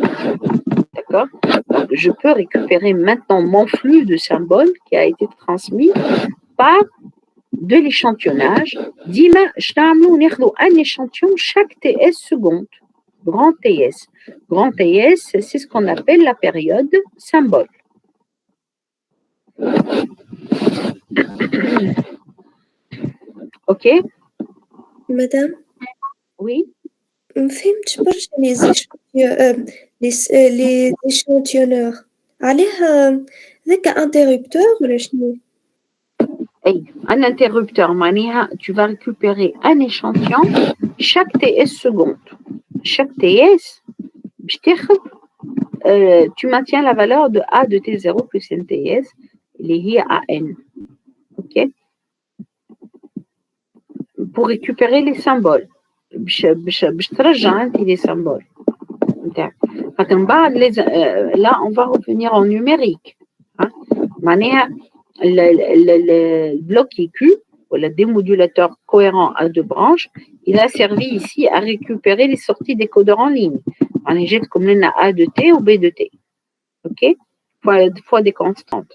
Speaker 1: D'accord? Donc, je peux récupérer maintenant mon flux de symboles qui a été transmis par de l'échantillonnage. Dima, un échantillon chaque TS seconde. Grand TS. Grand TS, c'est ce qu'on appelle la période symbole. Ok?
Speaker 4: Madame,
Speaker 1: Oui?
Speaker 4: ما فهمتش برشا les échantillonneurs. علاه ذاك interrupteur ولا شنو؟
Speaker 1: Un interrupteur, tu vas récupérer un échantillon chaque TS seconde. Chaque TS, tu maintiens la valeur de A de T0 plus NTS, il est lié à N. Ok? Pour récupérer les symboles. Les symboles. Là, on va revenir en numérique. Hein? Le bloc IQ, ou le démodulateur cohérent à deux branches, il a servi ici à récupérer les sorties des codeurs en ligne. On est jette comme A de T ou B de T. OK? Fois des constantes.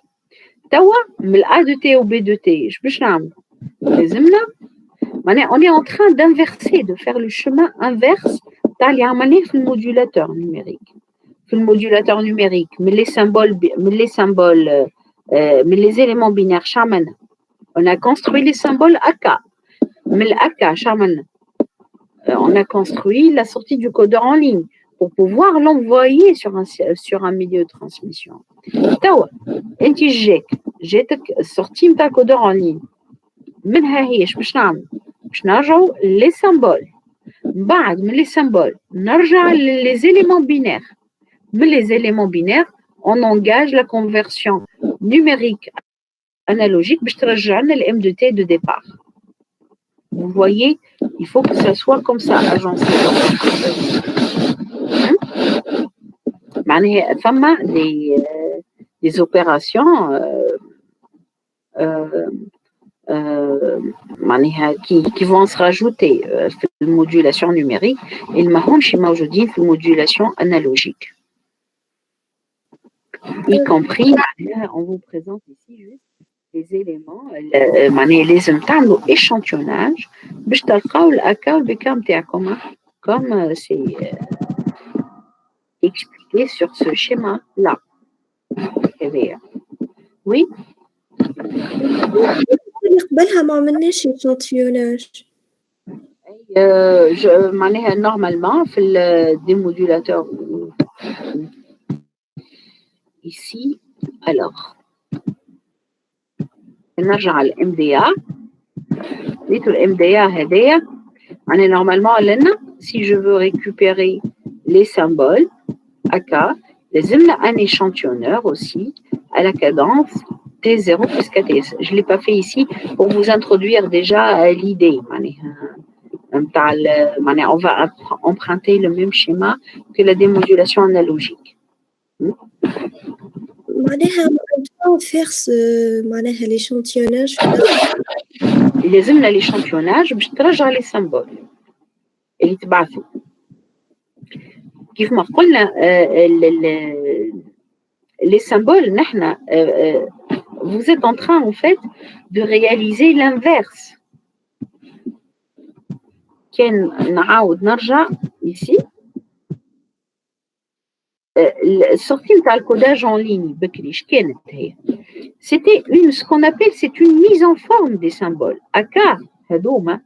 Speaker 1: Tawa, mais A de T ou B de T, je peux on est en train d'inverser, de faire le chemin inverse dans le modulateur numérique. Le modulateur numérique, mais les éléments binaires, on a construit les symboles AK. Mais l'AK, on a construit la sortie du codeur en ligne pour pouvoir l'envoyer sur un milieu de transmission. J'ai sorti un codeur en ligne. باش نرجعوا les symboles. بعد من les symboles نرجع les éléments binaires. Mais les éléments binaires, on engage la conversion numérique analogique باش ترجعنا le M de T de départ. Vous voyez, il faut que ça soit comme ça agencé. معناها فما des opérations qui vont se rajouter في المودulation numérique et ما همش موجودين في المودulation analogique. Y compris, on vous présente ici juste les éléments, les تعملوا échantillonnage باش تلقاو الأكا والبكا نتاعكم comme c'est expliqué sur ce schéma-là. Oui?
Speaker 4: اللي قبلها ما عملناش échantillonnage.
Speaker 1: معناها normalement في le démodulateur ici, alors نرجع على MDA. لقيتوا ال MDA هذايا يعني normalement لنا si je veux récupérer les symboles AK لازمنا un échantillonneur aussi à la cadence T0 plus KTS. Je ne l'ai pas fait ici pour vous introduire déjà l'idée. On va emprunter le même schéma que la démodulation analogique.
Speaker 4: معناها on doit faire معناها l'échantillonnage
Speaker 1: لازمنا l'échantillonnage باش ترجع les symboles اللي تبعثوا. كيف ما قلنا les symboles نحن vous êtes en train en fait de réaliser l'inverse. كان نعاود نرجع ici السورتي نتاع الكوداج en ligne بكري اش كانت هي؟ C'était ce qu'on appelle c'est une mise en forme des symboles. هكا هذوما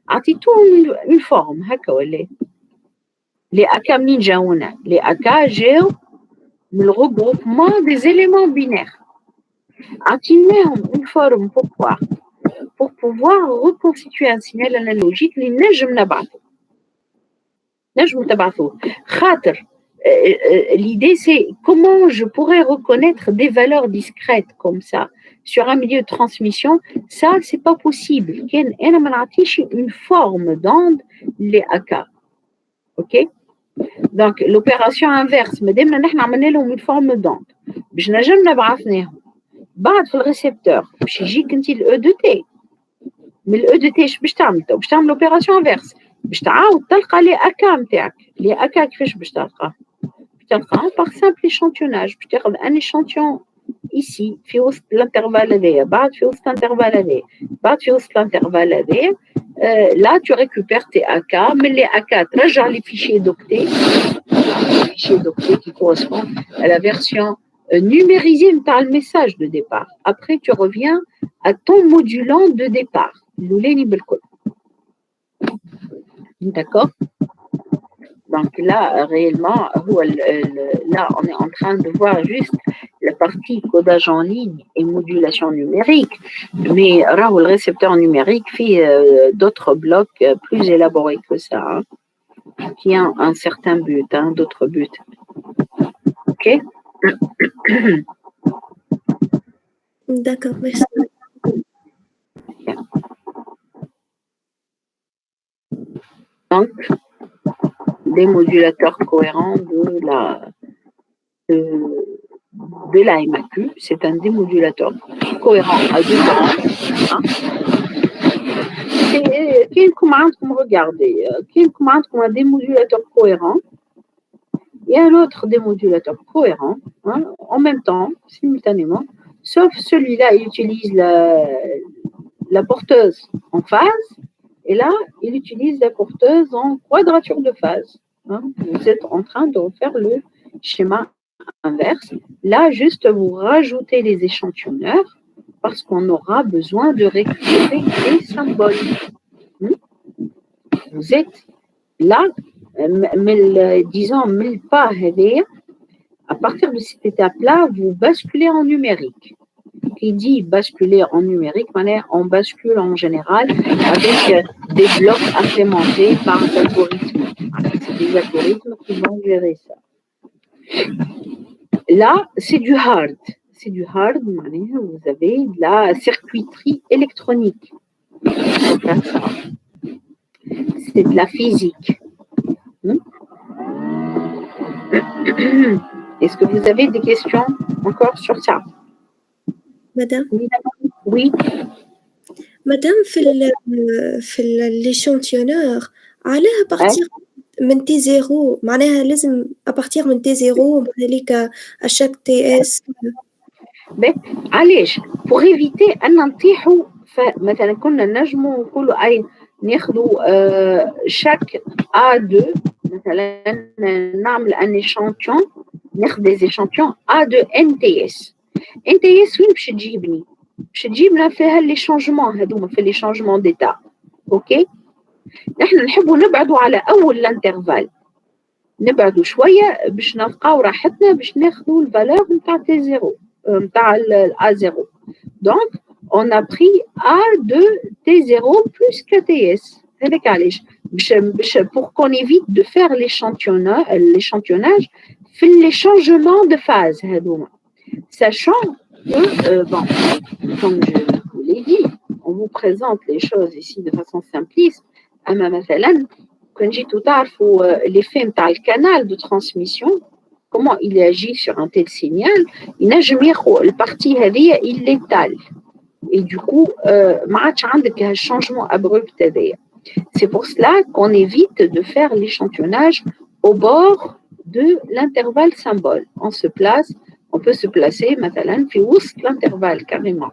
Speaker 1: عطيتوهم une forme هكا ولا les هكا منين جاونا؟ les هكا جاو من regroupement des éléments binaires. عطيناهم une forme pourquoi? Pour pouvoir reconstituer un signal analogique اللي نجم نبعثه. نجم تبعثوه. خاطر l'idée c'est comment je pourrais reconnaître des valeurs discrètes comme ça sur un milieu de transmission. Ça c'est pas possible. أنا ما نعطيش une forme d'onde les AK. OK? Donc l'opération inverse مادامنا نحن عملنا لهم une forme d'onde باش نجم نبعثناهم بعد في الريسبتور باش يجيك انت ال E de T. من ال E de T اش باش تعمل؟ باش تعمل opération inverse باش تعاود تلقى les AK نتاعك. les AK كيفاش باش تلقاه؟ par simple échantillonnage. Je vais un échantillon ici, في وسط l'intervalle هذايا، بعد في وسط l'intervalle هذايا، بعد في وسط l'intervalle هذايا. Là, tu récupères tes AK, mais les AK, ترجع les fichiers d'octet, qui correspondent à la version numérisée de le message de départ. Après, tu reviens à ton modulant de départ. D'accord? Donc là, réellement, là, on est en train de voir juste la partie codage en ligne et modulation numérique, mais le récepteur numérique fait d'autres blocs plus élaborés que ça, hein, qui ont un certain but, hein, d'autres buts. OK?
Speaker 4: D'accord, merci.
Speaker 1: Donc, des modulateurs cohérents de la MAQ. C'est un démodulateur cohérent à deux rangs. Quel commande comme regardez, quel commande comme un démodulateur cohérent et un autre démodulateur cohérent, hein, en même temps, simultanément, sauf celui-là, il utilise la porteuse en phase. Et là, il utilise la porteuse en quadrature de phase. Hein. Vous êtes en train de refaire le schéma inverse. Là, juste vous rajoutez les échantillonneurs parce qu'on aura besoin de récupérer des symboles. Vous êtes là, disons, pas à partir de cette étape-là, vous basculez en numérique. Qui dit basculer en numérique, on bascule en général avec des blocs implémentés par des algorithmes. C'est des algorithmes qui vont gérer ça. Là, c'est du hard. C'est du hard, vous avez de la circuiterie électronique. C'est de la physique. Est-ce que vous avez des questions encore sur ça?
Speaker 4: Madame?
Speaker 1: Oui.
Speaker 4: Madame, في l'échantillonneur عليها partir من T0 معناها لازم à partir من T0 هذيك à chaque TS.
Speaker 1: علاش؟ pour éviter أن نطيحوا مثلا كنا نجموا نقولوا أي ناخذوا chaque A2 مثلا نعمل un échantillon ناخذ des échantillons A2 NTS. NTS وين باش تجيبني؟ باش تجيبنا فيها لي شانجمون هذوما في لي شانجمون ديتا. اوكي؟ نحن نحبوا نبعدوا على اول الانترفال. نبعدوا شويه باش نلقاو راحتنا باش ناخذوا الفالور نتاع تي 0 نتاع A 0. Donc on a pris A2 T0 plus KTS. هذاك علاش باش pour qu'on évite de faire l'échantillonnage في les changements de phase هذوما. Sachant bon, comme je vous l'ai dit, on vous présente les choses ici de façon simpliste. أما مثلا كان جيتوا تعرفوا l'effet نتاع الcanal de transmission, comment il agit sur un tel signal, ينجم ياخذ البارتي هذه il l'étale. Et du coup, ما عادش عندك هالchangement abrupt هذايا. C'est pour cela qu'on évite de faire l'échantillonnage au bord de l'intervalle symbole. On peut se placer مثلا في وسط l'intervalle carrément.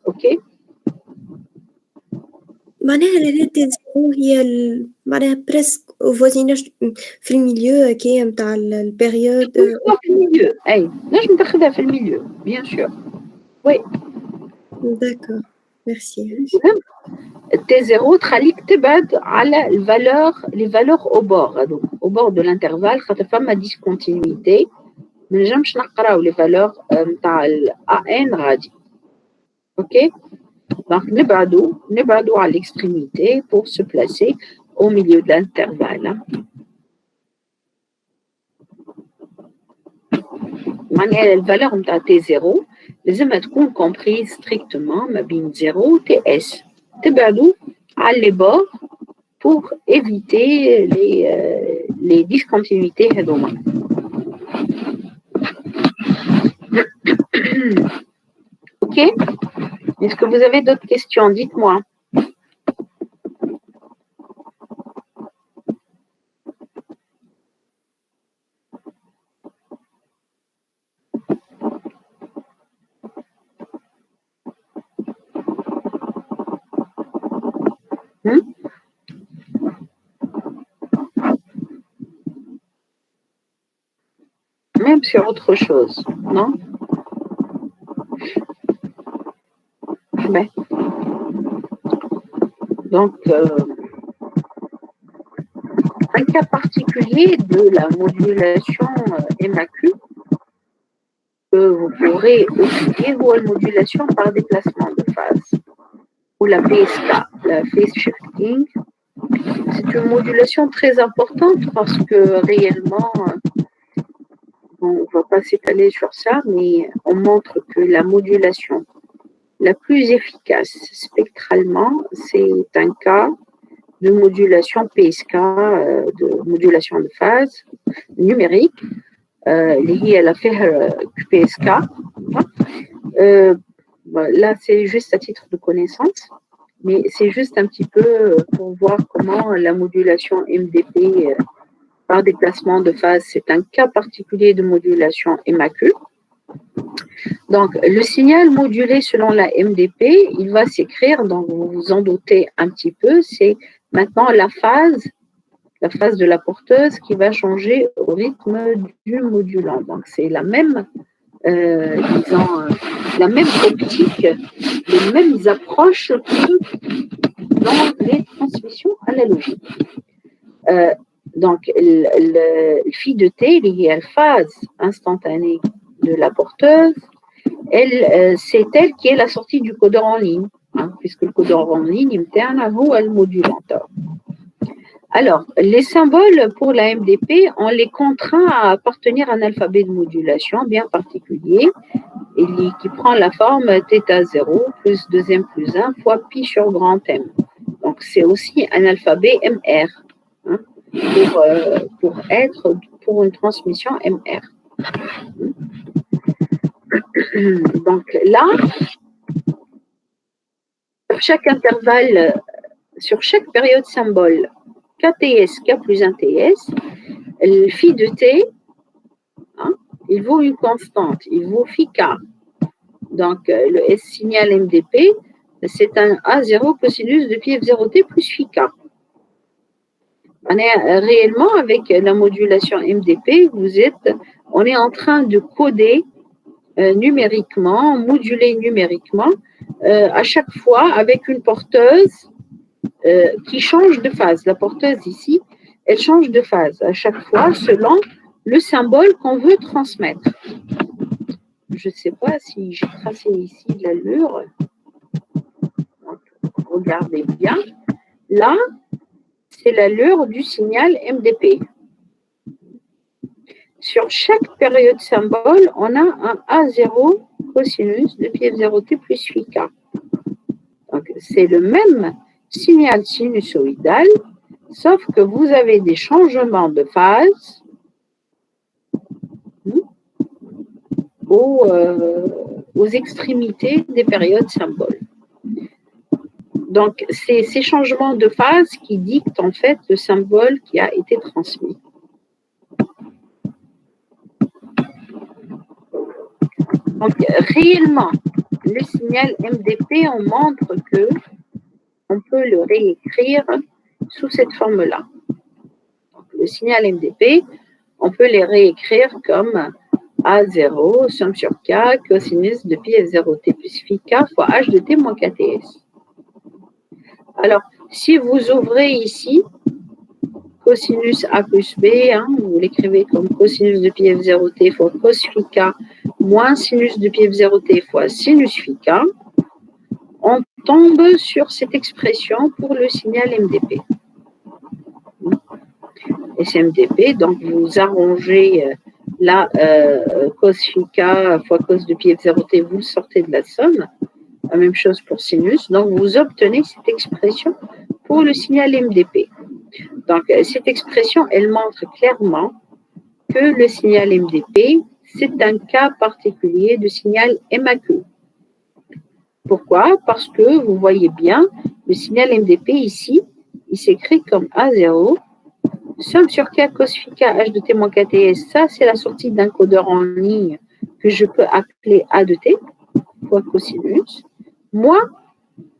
Speaker 1: OK?
Speaker 4: معناها لا تنسوا هي معناها بريسك فوزيناج في الميليو هكايا نتاع البيريود.
Speaker 1: في الميليو، أي نجم تاخذها في الميليو bien sûr. Oui.
Speaker 4: D'accord. Merci.
Speaker 1: T0 تخليك تبعد على les valeurs au bord de l'intervalle خاطر فما discontinuité ما نجمش نقراو les valeurs نتاع AN غادي. OK? Donc نبعدوا à l'extrémité pour se placer au milieu de l'intervalle. معناها الفالور نتاع T0 لازمها تكون comprise strictement ما بين 0 و TS. تبعدوا على les bords pour éviter les discontinuités هذوما. OK? Est-ce que vous avez d'autres questions? Dites-moi. Même sur autre chose, non? Ben. Donc, un cas particulier de la modulation MAQ que vous pourrez étudier ou la modulation par déplacement de phase ou la PSK, la phase shifting. C'est une modulation très importante parce que réellement, on ne va pas s'étaler sur ça, mais on montre que la modulation la plus efficace spectralement, c'est un cas de modulation PSK, de modulation de phase numérique, liée à la PSK. Là, c'est juste à titre de connaissance, mais c'est juste un petit peu pour voir comment la modulation MDP par déplacement de phase, c'est un cas particulier de modulation MAQ. Donc, le signal modulé selon la MDP, il va s'écrire, donc vous vous en doutez un petit peu, c'est maintenant la phase de la porteuse qui va changer au rythme du modulant. Donc, c'est la même, la même optique, les mêmes approches que dans les transmissions analogiques. Donc, le phi de T lié à la phase instantanée de la porteuse, c'est elle qui est la sortie du codeur en ligne, puisque le codeur en ligne interne à vous le modulateur. Alors, les symboles pour la MDP, on les contraint à appartenir à un alphabet de modulation bien particulier et qui prend la forme θ0 plus 2m plus 1 fois pi sur grand M. Donc, c'est aussi un alphabet MR pour une transmission MR. Donc là, sur chaque intervalle, sur chaque période symbole KTS, K plus 1 TS, le phi de T, il vaut une constante, il vaut phi K. Donc le S signal MDP, c'est un A0 cosinus de pi F0T plus phi K. Réellement, avec la modulation MDP, on est en train de coder numériquement, moduler numériquement, à chaque fois avec une porteuse qui change de phase. La porteuse ici, elle change de phase à chaque fois selon le symbole qu'on veut transmettre. Je ne sais pas si j'ai tracé ici l'allure. Regardez bien. Là, c'est l'allure du signal MDP. Sur chaque période symbole, on a un A0 cosinus de pi f0t plus phi k. Donc, c'est le même signal sinusoïdal, sauf que vous avez des changements de phase aux extrémités des périodes symboles. Donc, c'est ces changements de phase qui dictent en fait le symbole qui a été transmis. Donc, réellement, le signal MDP, on montre que on peut le réécrire sous cette forme-là. Le signal MDP, on peut les réécrire comme A0, somme sur K, cosinus de pi F0t plus phi K fois H de T moins KTS. Alors, si vous ouvrez ici, cosinus A plus B, vous l'écrivez comme cosinus de pi F0t fois cos phi K moins sinus de pi F0t fois sinus phi K, on tombe sur cette expression pour le signal MDP. Et c'est MDP, donc vous arrangez là cos phi K fois cos de pi F0t, vous le sortez de la somme. La même chose pour sinus. Donc, vous obtenez cette expression pour le signal MDP. Donc, cette expression, elle montre clairement que le signal MDP, c'est un cas particulier de signal MAQ. Pourquoi? Parce que vous voyez bien, le signal MDP ici, il s'écrit comme A0, somme sur K cos phi K H de T moins KTS. Ça, c'est la sortie d'un codeur en ligne que je peux appeler A de T fois cosinus, moins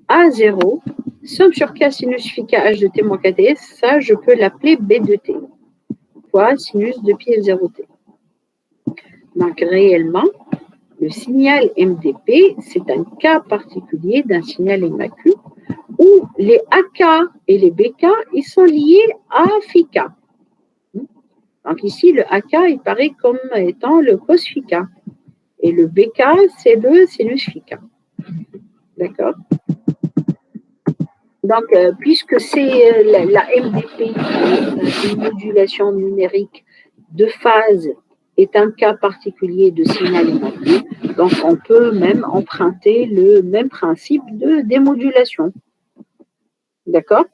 Speaker 1: A0, somme sur K sinus phi K H de T moins KTS, ça, je peux l'appeler B de T, fois sinus de pi F0T. Donc, réellement, le signal MDP, c'est un cas particulier d'un signal MAQ où les AK et les BK, ils sont liés à phi K. Donc, ici, le AK, il paraît comme étant le cos phi K. Et le BK, c'est le sinus phi K. D'accord? Donc, puisque c'est la MDP, une modulation numérique de phase, est un cas particulier de signal MAQ, donc on peut même emprunter le même principe de démodulation. D'accord?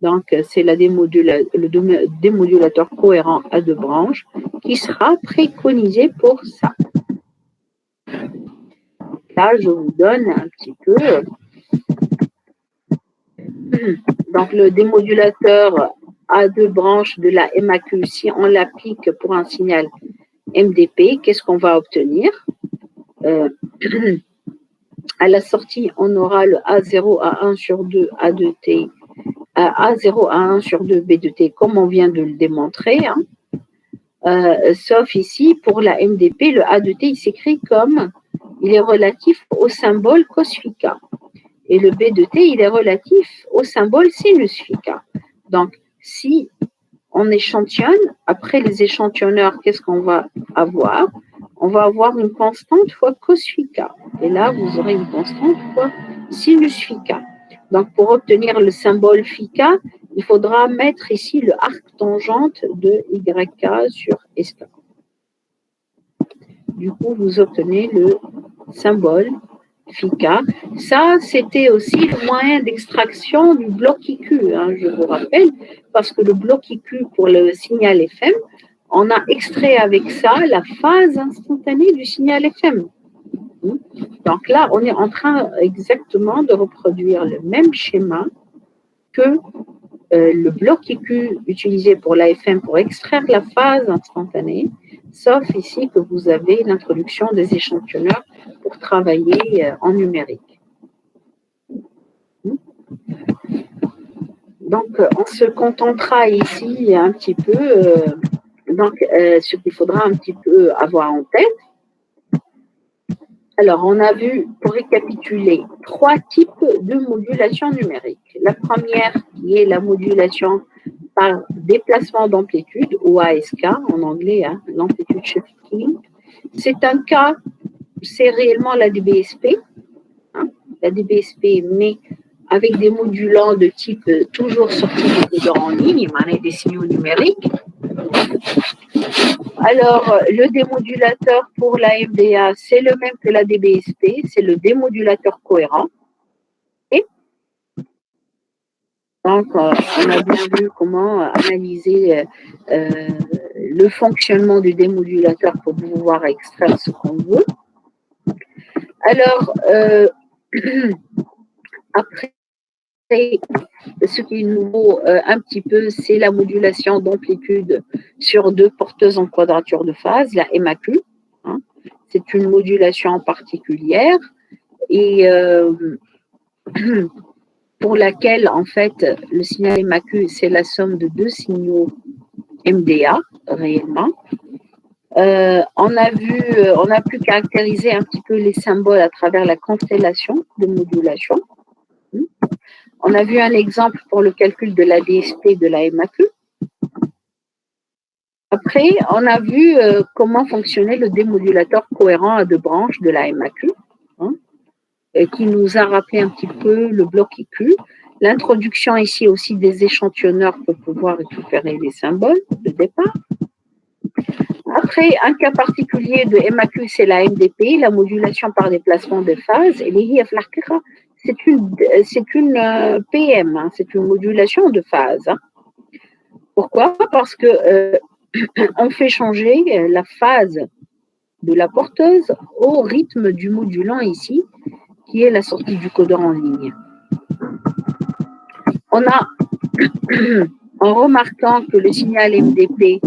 Speaker 1: Donc, c'est le démodulateur cohérent à deux branches qui sera préconisé pour ça. Là, je vous donne un petit peu. Donc, le démodulateur à deux branches de la MAQ, si on l'applique pour un signal MDP, qu'est-ce qu'on va obtenir? À la sortie, on aura le A0, A1 sur 2, A2T, A0, A1 sur 2, B de T, comme on vient de le démontrer. Sauf ici, pour la MDP, le A de T, il s'écrit comme, il est relatif au symbole cos phi K. Et le B de T, il est relatif au symbole sinus phi K. Donc, si on échantillonne, après les échantillonneurs, qu'est-ce qu'on va avoir? On va avoir une constante fois cos phi K. Et là, vous aurez une constante fois sinus phi K. Donc, pour obtenir le symbole phi K, il faudra mettre ici le arc tangente de YK sur SK. Du coup, vous obtenez le symbole phi K. Ça, c'était aussi le moyen d'extraction du bloc IQ, je vous rappelle, parce que le bloc IQ pour le signal FM, on a extrait avec ça la phase instantanée du signal FM. Donc là, on est en train exactement de reproduire le même schéma que le bloc IQ utilisé pour l'AFM pour extraire la phase instantanée, sauf ici que vous avez l'introduction des échantillonneurs pour travailler en numérique. Donc, on se contentera ici un petit peu, ce qu'il faudra un petit peu avoir en tête. Alors, on a vu, pour récapituler, 3 types de modulation numérique. La première, qui est la modulation par déplacement d'amplitude, ou ASK en anglais, l'amplitude shifting. C'est un cas, c'est réellement la DBSP, la DBSP, mais avec des modulants de type toujours sortis des codeurs en ligne, des signaux numériques. Alors, le démodulateur pour la MDA, c'est le même que la DBSP, c'est le démodulateur cohérent. Et donc, on a bien vu comment analyser le fonctionnement du démodulateur pour pouvoir extraire ce qu'on veut. Alors, après, ce qui est nouveau un petit peu, c'est la modulation d'amplitude sur deux porteuses en quadrature de phase, la MAQ. Hein. C'est une modulation particulière et pour laquelle, en fait, le signal MAQ, c'est la somme de deux signaux MDA, réellement. On a pu caractériser un petit peu les symboles à travers la constellation de modulation. On a vu un exemple pour le calcul de la DSP de la MAQ. Après, on a vu comment fonctionnait le démodulateur cohérent à deux branches de la MAQ, hein, qui nous a rappelé un petit peu le bloc IQ. L'introduction ici aussi des échantillonneurs pour pouvoir récupérer les symboles de départ. Après, un cas particulier de MAQ, c'est la MDP, la modulation par déplacement de phase. Et les c'est une PM, hein, c'est une modulation de phase. Hein. Pourquoi? Parce que on fait changer la phase de la porteuse au rythme du modulant ici, qui est la sortie du codeur en ligne. On a, en remarquant que le signal MDP,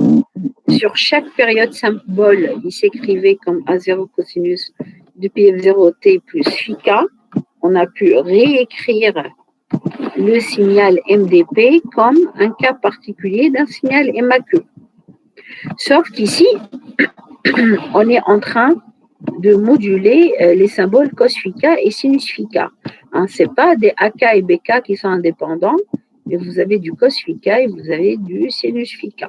Speaker 1: sur chaque période symbole, il s'écrivait comme A0 cosinus de PF0T plus φK, on a pu réécrire le signal MDP comme un cas particulier d'un signal MAQ. Sauf qu'ici, on est en train de moduler les symboles cos φK et sinus φK. Hein, ce n'est pas des AK et BK qui sont indépendants, mais vous avez du cos φK et vous avez du sinus φK.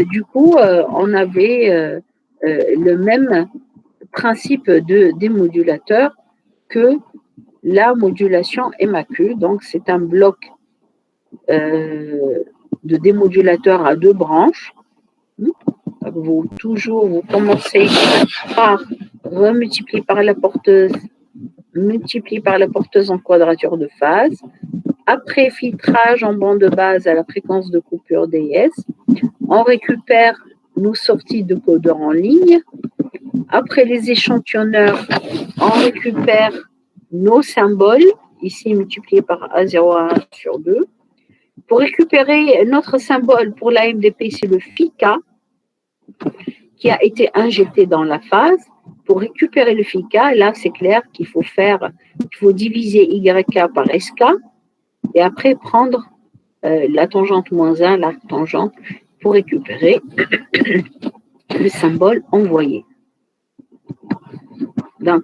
Speaker 1: Du coup, on avait le même principe de démodulateur que la modulation MAQ. Donc, c'est un bloc de démodulateur à deux branches. Vous commencez par remultiplier par la porteuse, multiplier par la porteuse en quadrature de phase. Après filtrage en bande de base à la fréquence de coupure DS, on récupère nos sorties de codeur en ligne. Après les échantillonneurs, on récupère nos symboles, ici multipliés par A0A1 sur 2. Pour récupérer notre symbole pour la MDP, c'est le φK qui a été injecté dans la phase. Pour récupérer le φK, là c'est clair qu'il faut diviser YK par SK et après prendre la tangente moins 1, la tangente, pour récupérer le symbole envoyé. Donc,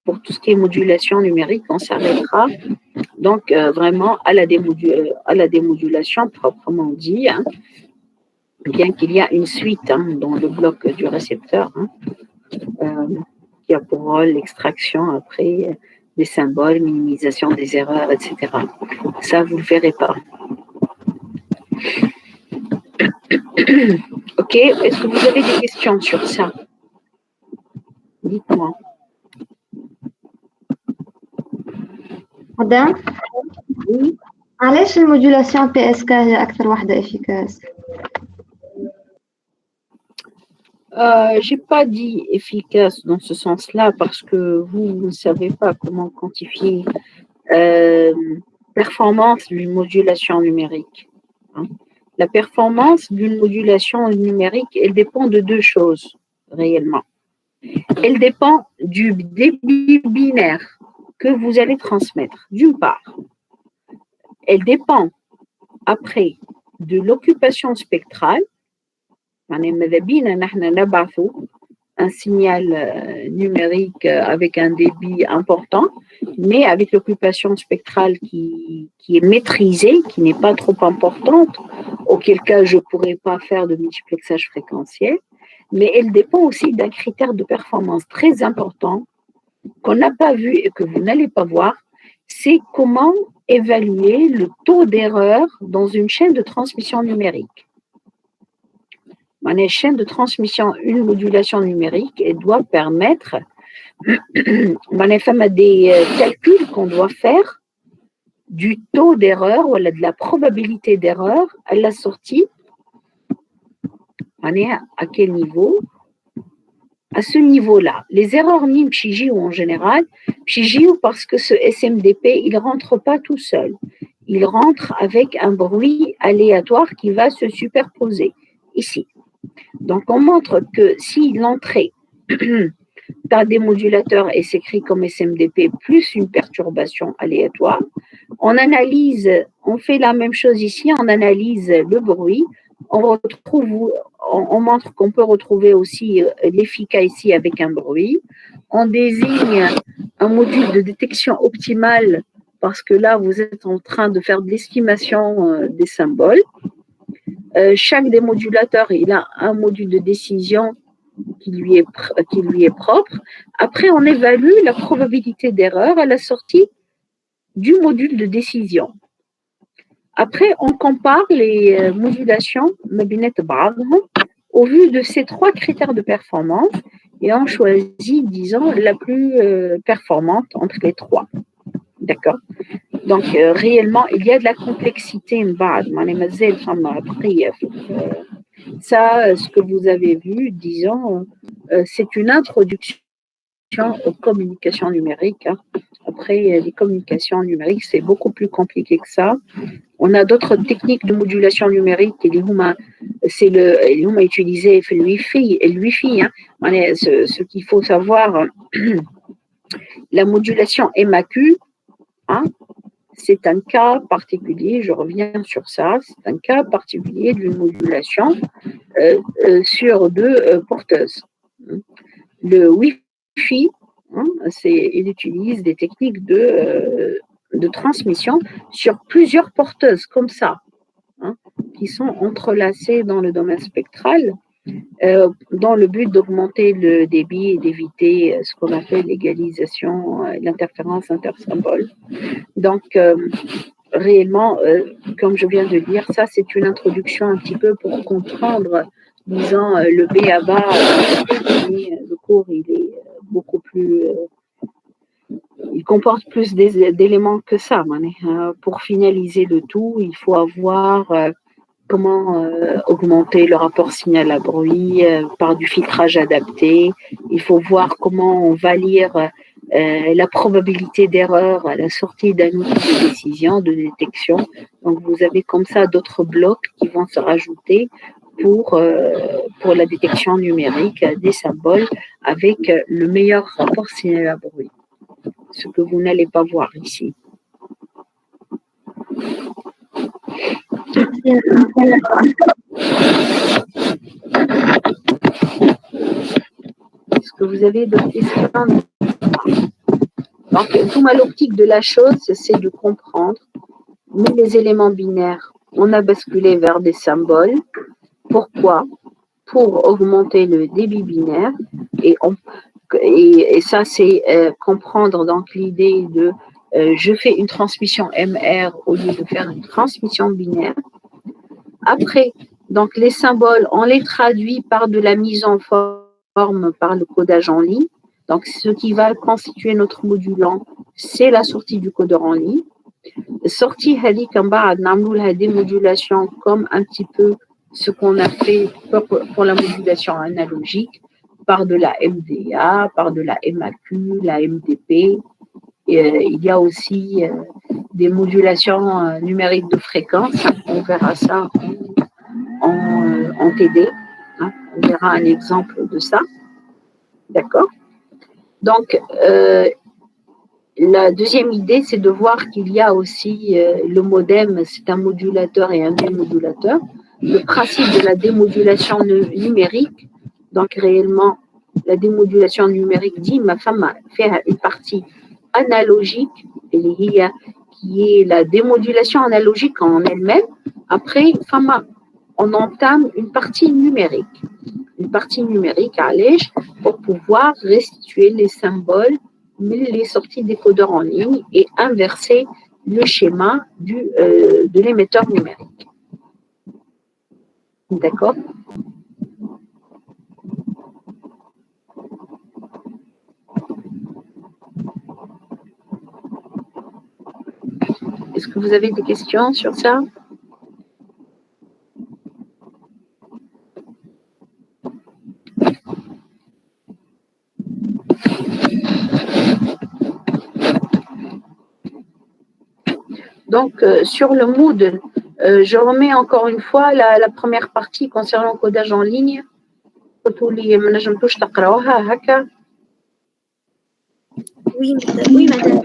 Speaker 1: pour tout ce qui est modulation numérique, on s'arrêtera donc vraiment à la démodulation proprement dit, hein, bien qu'il y a une suite dans le bloc du récepteur qui a pour rôle l'extraction après des symboles, minimisation des erreurs, etc. Ça, vous ne le verrez pas. Ok, est-ce que vous avez des questions sur ça? Dites-moi.
Speaker 5: مدام
Speaker 1: Oui.
Speaker 5: علاش المودولاسيون بي اس كي هي اكثر واحده افيكاس؟
Speaker 1: J'ai pas dit efficace dans ce sens-là parce que vous ne savez pas comment quantifier performance d'une modulation numérique. Hein. La performance d'une modulation numérique, elle dépend de deux choses réellement. Elle dépend du débit binaire que vous allez transmettre, d'une part. Elle dépend après de l'occupation spectrale. Un signal numérique avec un débit important, mais avec l'occupation spectrale qui est maîtrisée, qui n'est pas trop importante, auquel cas je ne pourrais pas faire de multiplexage fréquentiel, mais elle dépend aussi d'un critère de performance très important qu'on n'a pas vu et que vous n'allez pas voir, c'est comment évaluer le taux d'erreur dans une chaîne de transmission numérique. Une chaîne de transmission, une modulation numérique, et doit permettre des calculs qu'on doit faire du taux d'erreur ou de la probabilité d'erreur à la sortie. À quel niveau? À ce niveau-là. Les erreurs NIM ou en général, parce que ce SMDP, il ne rentre pas tout seul. Il rentre avec un bruit aléatoire qui va se superposer ici. Donc, on montre que si l'entrée d'un démodulateur est s'écrit comme SMDP plus une perturbation aléatoire, on analyse, on fait la même chose ici, on analyse le bruit, on montre qu'on peut retrouver aussi l'efficacité avec un bruit, on désigne un module de détection optimale parce que là, vous êtes en train de faire de l'estimation des symboles. Chaque démodulateur, il a un module de décision qui lui est propre. Après, on évalue la probabilité d'erreur à la sortie du module de décision. Après, on compare les modulations au vu de ces trois critères de performance et on choisit, disons, la plus performante entre les trois. D'accord? Donc, réellement, il y a de la complexité. Ça, ce que vous avez vu, disons, c'est une introduction aux communications numériques. Après, les communications numériques, c'est beaucoup plus compliqué que ça. On a d'autres techniques de modulation numérique. C'est le utilisé le Wi-Fi. Et le Wi-Fi, ce qu'il faut savoir, la modulation MAQ, c'est un cas particulier, je reviens sur ça, c'est un cas particulier d'une modulation sur deux porteuses. Le Wi-Fi, il utilise des techniques de transmission sur plusieurs porteuses comme ça, qui sont entrelacées dans le domaine spectral dans le but d'augmenter le débit et d'éviter ce qu'on appelle l'égalisation, l'interférence intersymbole. Donc, réellement, comme je viens de dire, ça c'est une introduction un petit peu pour comprendre, disons, le B.A.B.A. Le cours, il est beaucoup plus... il comporte plus d'éléments que ça. Pour finaliser le tout, il faut avoir comment augmenter le rapport signal à bruit par du filtrage adapté. Il faut voir comment on va lire la probabilité d'erreur à la sortie d'un outil de décision, de détection. Donc, vous avez comme ça d'autres blocs qui vont se rajouter pour la détection numérique des symboles avec le meilleur rapport signal à bruit. Ce que vous n'allez pas voir ici. Est-ce que vous avez d'autres questions? Donc, tout l'optique de la chose, c'est de comprendre, mais les éléments binaires, on a basculé vers des symboles. Pourquoi? Pour augmenter le débit binaire. Et ça, c'est comprendre donc l'idée de je fais une transmission MR au lieu de faire une transmission binaire. Après, donc les symboles, on les traduit par de la mise en forme, par le codage en ligne. Donc, ce qui va constituer notre modulant, c'est la sortie du codeur en ligne. Sortie هذيك من بعد نعملوا لها démodulation comme un petit peu ce qu'on a fait pour la modulation analogique par de la MDA, par de la MAQ, la MDP. Il y a aussi des modulations numériques de fréquence. On verra ça en TD. On verra un exemple de ça. D'accord? Donc, la deuxième idée, c'est de voir qu'il y a aussi le modem, c'est un modulateur et un démodulateur. Le principe de la démodulation numérique, donc réellement, la démodulation numérique dit, ma femme a fait une partie analogique, qui est la démodulation analogique en elle-même. Après, on entame une partie numérique. Une partie numérique à l'âge pour pouvoir restituer les symboles, les sorties des codeurs en ligne et inverser le schéma de l'émetteur numérique. D'accord? Est-ce que vous avez des questions sur ça? Donc, sur le Mood, je remets encore une fois la première partie concernant le codage en ligne.
Speaker 4: Oui, madame.
Speaker 2: Oui, madame.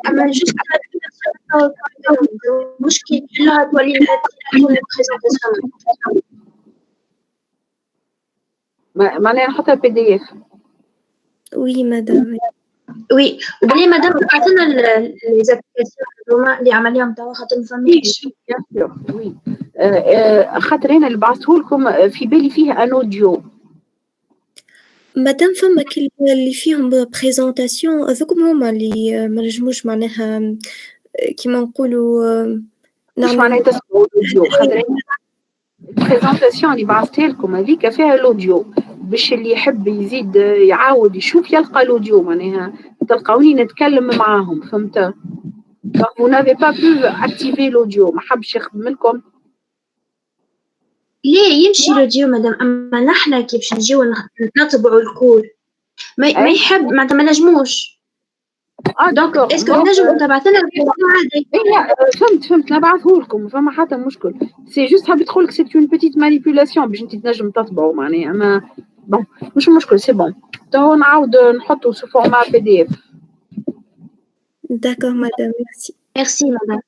Speaker 2: أما juste مشكلة كلها تولي تكون البريزنتاسيون.
Speaker 1: معناها نحطها PDF.
Speaker 4: Oui, madame.
Speaker 2: وي وبلي مادام عطينا لي زابليكاسيون هذوما اللي عمليهم توا خاطر ما فماش.
Speaker 1: وي خاطر انا اللي بعثته لكم في بالي فيه ان اوديو.
Speaker 4: مادام فما كلمة اللي فيهم بريزونتاسيون هذوكم هما اللي ما نجموش معناها كيما نقولوا
Speaker 1: مش معناها تسمعوا الاوديو خاطر البريزونتاسيون اللي بعثتها لكم هذيك فيها الاوديو باش اللي يحب يزيد يعاود يشوف يلقى الاوديو معناها تلقاوني نتكلم معاهم فهمت. Donc vous n'avez pas pu activer l'audio ما حبش يخدم لكم.
Speaker 2: ليه يمشي الاوديو مادام اما نحنا كي باش نجيو نطبعوا الكول ما يحب ما نجموش.
Speaker 1: دونك
Speaker 2: اسكو نجموا تبعتنا عادي.
Speaker 1: لا فهمت نبعثه لكم فما حتى مشكل. سي جوست حبيت نقول لك سي اون بيتيت مانيبيولاسيون باش انت تنجم تطبعوا معناها ما بون مش مشكل سي بون. تو نعاود نحطه سو فورما PDF.
Speaker 4: D'accord, madame, merci.
Speaker 2: Merci, madame.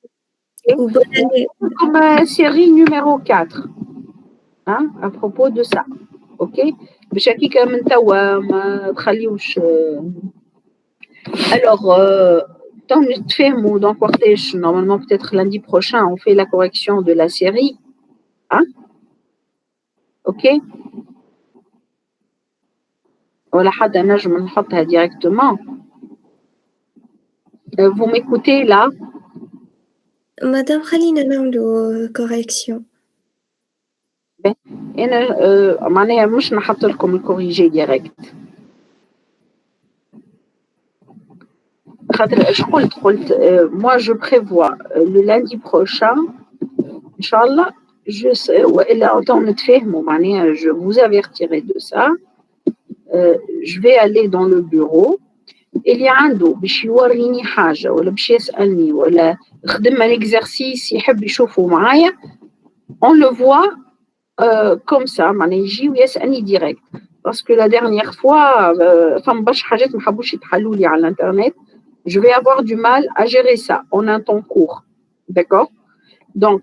Speaker 4: Ou bonne année.
Speaker 1: Comme série numéro 4, hein, à propos de ça, ok. باش هكيك من توا ما تخليوش. Alors, tant نتفاهموا donc وقتاش normalement peut-être lundi prochain on fait la correction de la série, hein, ok. ولا حدا نجم نحطها directement. Vous m'écoutez là?
Speaker 4: Madame خلينا نعملوا correction.
Speaker 1: أنا معناها مش نحط لكم الكوريجي ديريكت. خاطر اش قلت moi je prévois le lundi prochain Inch'Allah والا نتفاهموا معناها je vous avertirai de ça. Je vais aller dans le bureau اللي عنده باش يوريني حاجه ولا باش يسالني ولا خدم un exercice يحب يشوفه معايا on le voit comme ça معناها يجي ويسالني ديريكت باسكو la dernière fois فما برشا حاجات ما حبوش يتحلوا لي على الانترنت. Je vais avoir du mal à gérer ça en un temps court. D'accord? Donc,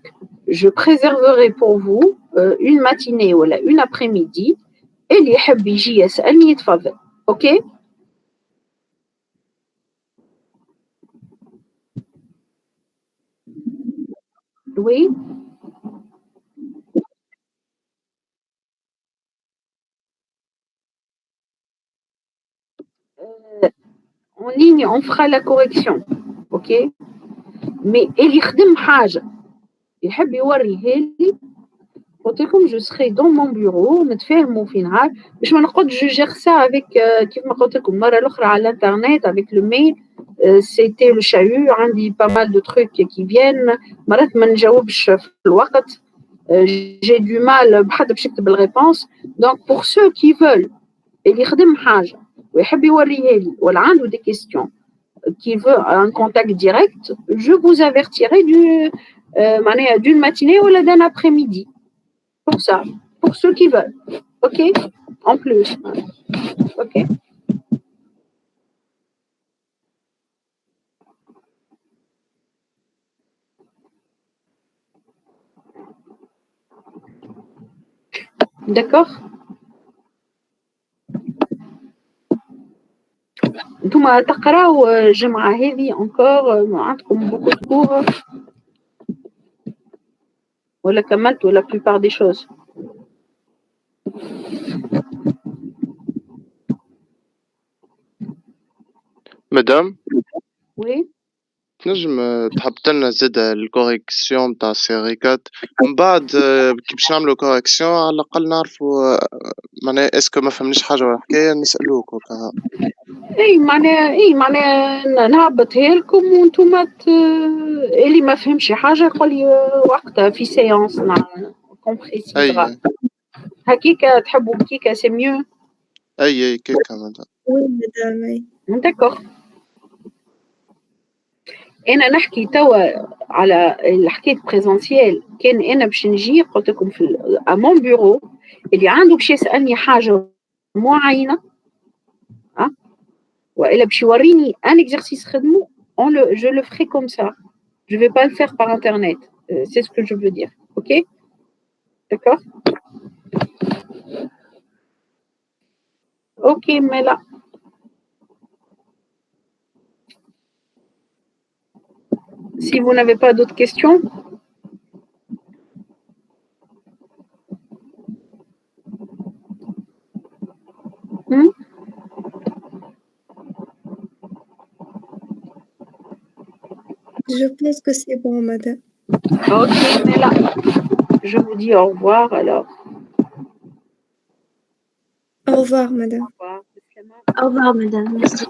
Speaker 1: je préserverai pour vous une matinée ou une après-midi. Et les يحب يجي يسألني يتفضل. OK? Oui? En ligne, on fera la correction. OK? Mais اللي يخدم حاجة يحب يوريها لي قلت لكم je serai dans mon bureau نتفاهموا في نهار باش ما نقعدش je gère ça avec كيف ما قلت لكم مرة الأخرى على الانترنت avec le mail c'était le chahut عندي pas mal de trucs qui viennent مرات ما نجاوبش في الوقت j'ai du mal بحد باش يكتب الريبونس. donc pour ceux qui veulent اللي يخدم حاجة ويحب يوريها لي ولا عنده des questions qui veut un contact direct, je vous avertirai d'une matinée ou d'un après-midi. Pour ça, pour ceux qui veulent. OK? En plus. OK. D'accord? انتم تقراو الجمعة هذه encore عندكم beaucoup de cours ولا كملتوا la plupart des choses?
Speaker 6: Madame?
Speaker 1: Oui.
Speaker 6: نجم تحط لنا زاد الكوريكسيون نتاع السيريكات من بعد كي باش نعملو كوريكسيون على الأقل نعرفو معناها اسكو ما فهمنيش حاجة ولا حكاية نسألوك وكا.
Speaker 1: معناها نهبطها لكم وانتم اللي ما فهمش حاجة يقول لي وقتها في سيونس كومبريسيزغا.
Speaker 6: أي
Speaker 1: هكيكا تحبوا هكيكا سي ميو.
Speaker 6: أي كيكا مدام.
Speaker 4: وي مدام.
Speaker 1: داكوغ. انا نحكي توا على الحكايه بريزونسيال. كان انا باش نجي قلت لكم في مون بيرو اللي عنده باش يسالني حاجه معينه والا باش يوريني ان اكزرسيس خدمه je le ferai comme ça. Je vais pas le faire par internet. C'est ce que je veux dire. OK? D'accord? OK, mais là si vous n'avez pas d'autres questions.
Speaker 4: Je pense que c'est bon, madame.
Speaker 1: OK, mais là, je vous dis au revoir alors.
Speaker 4: Au revoir, madame.
Speaker 1: Au revoir.
Speaker 2: Au revoir, madame. Merci.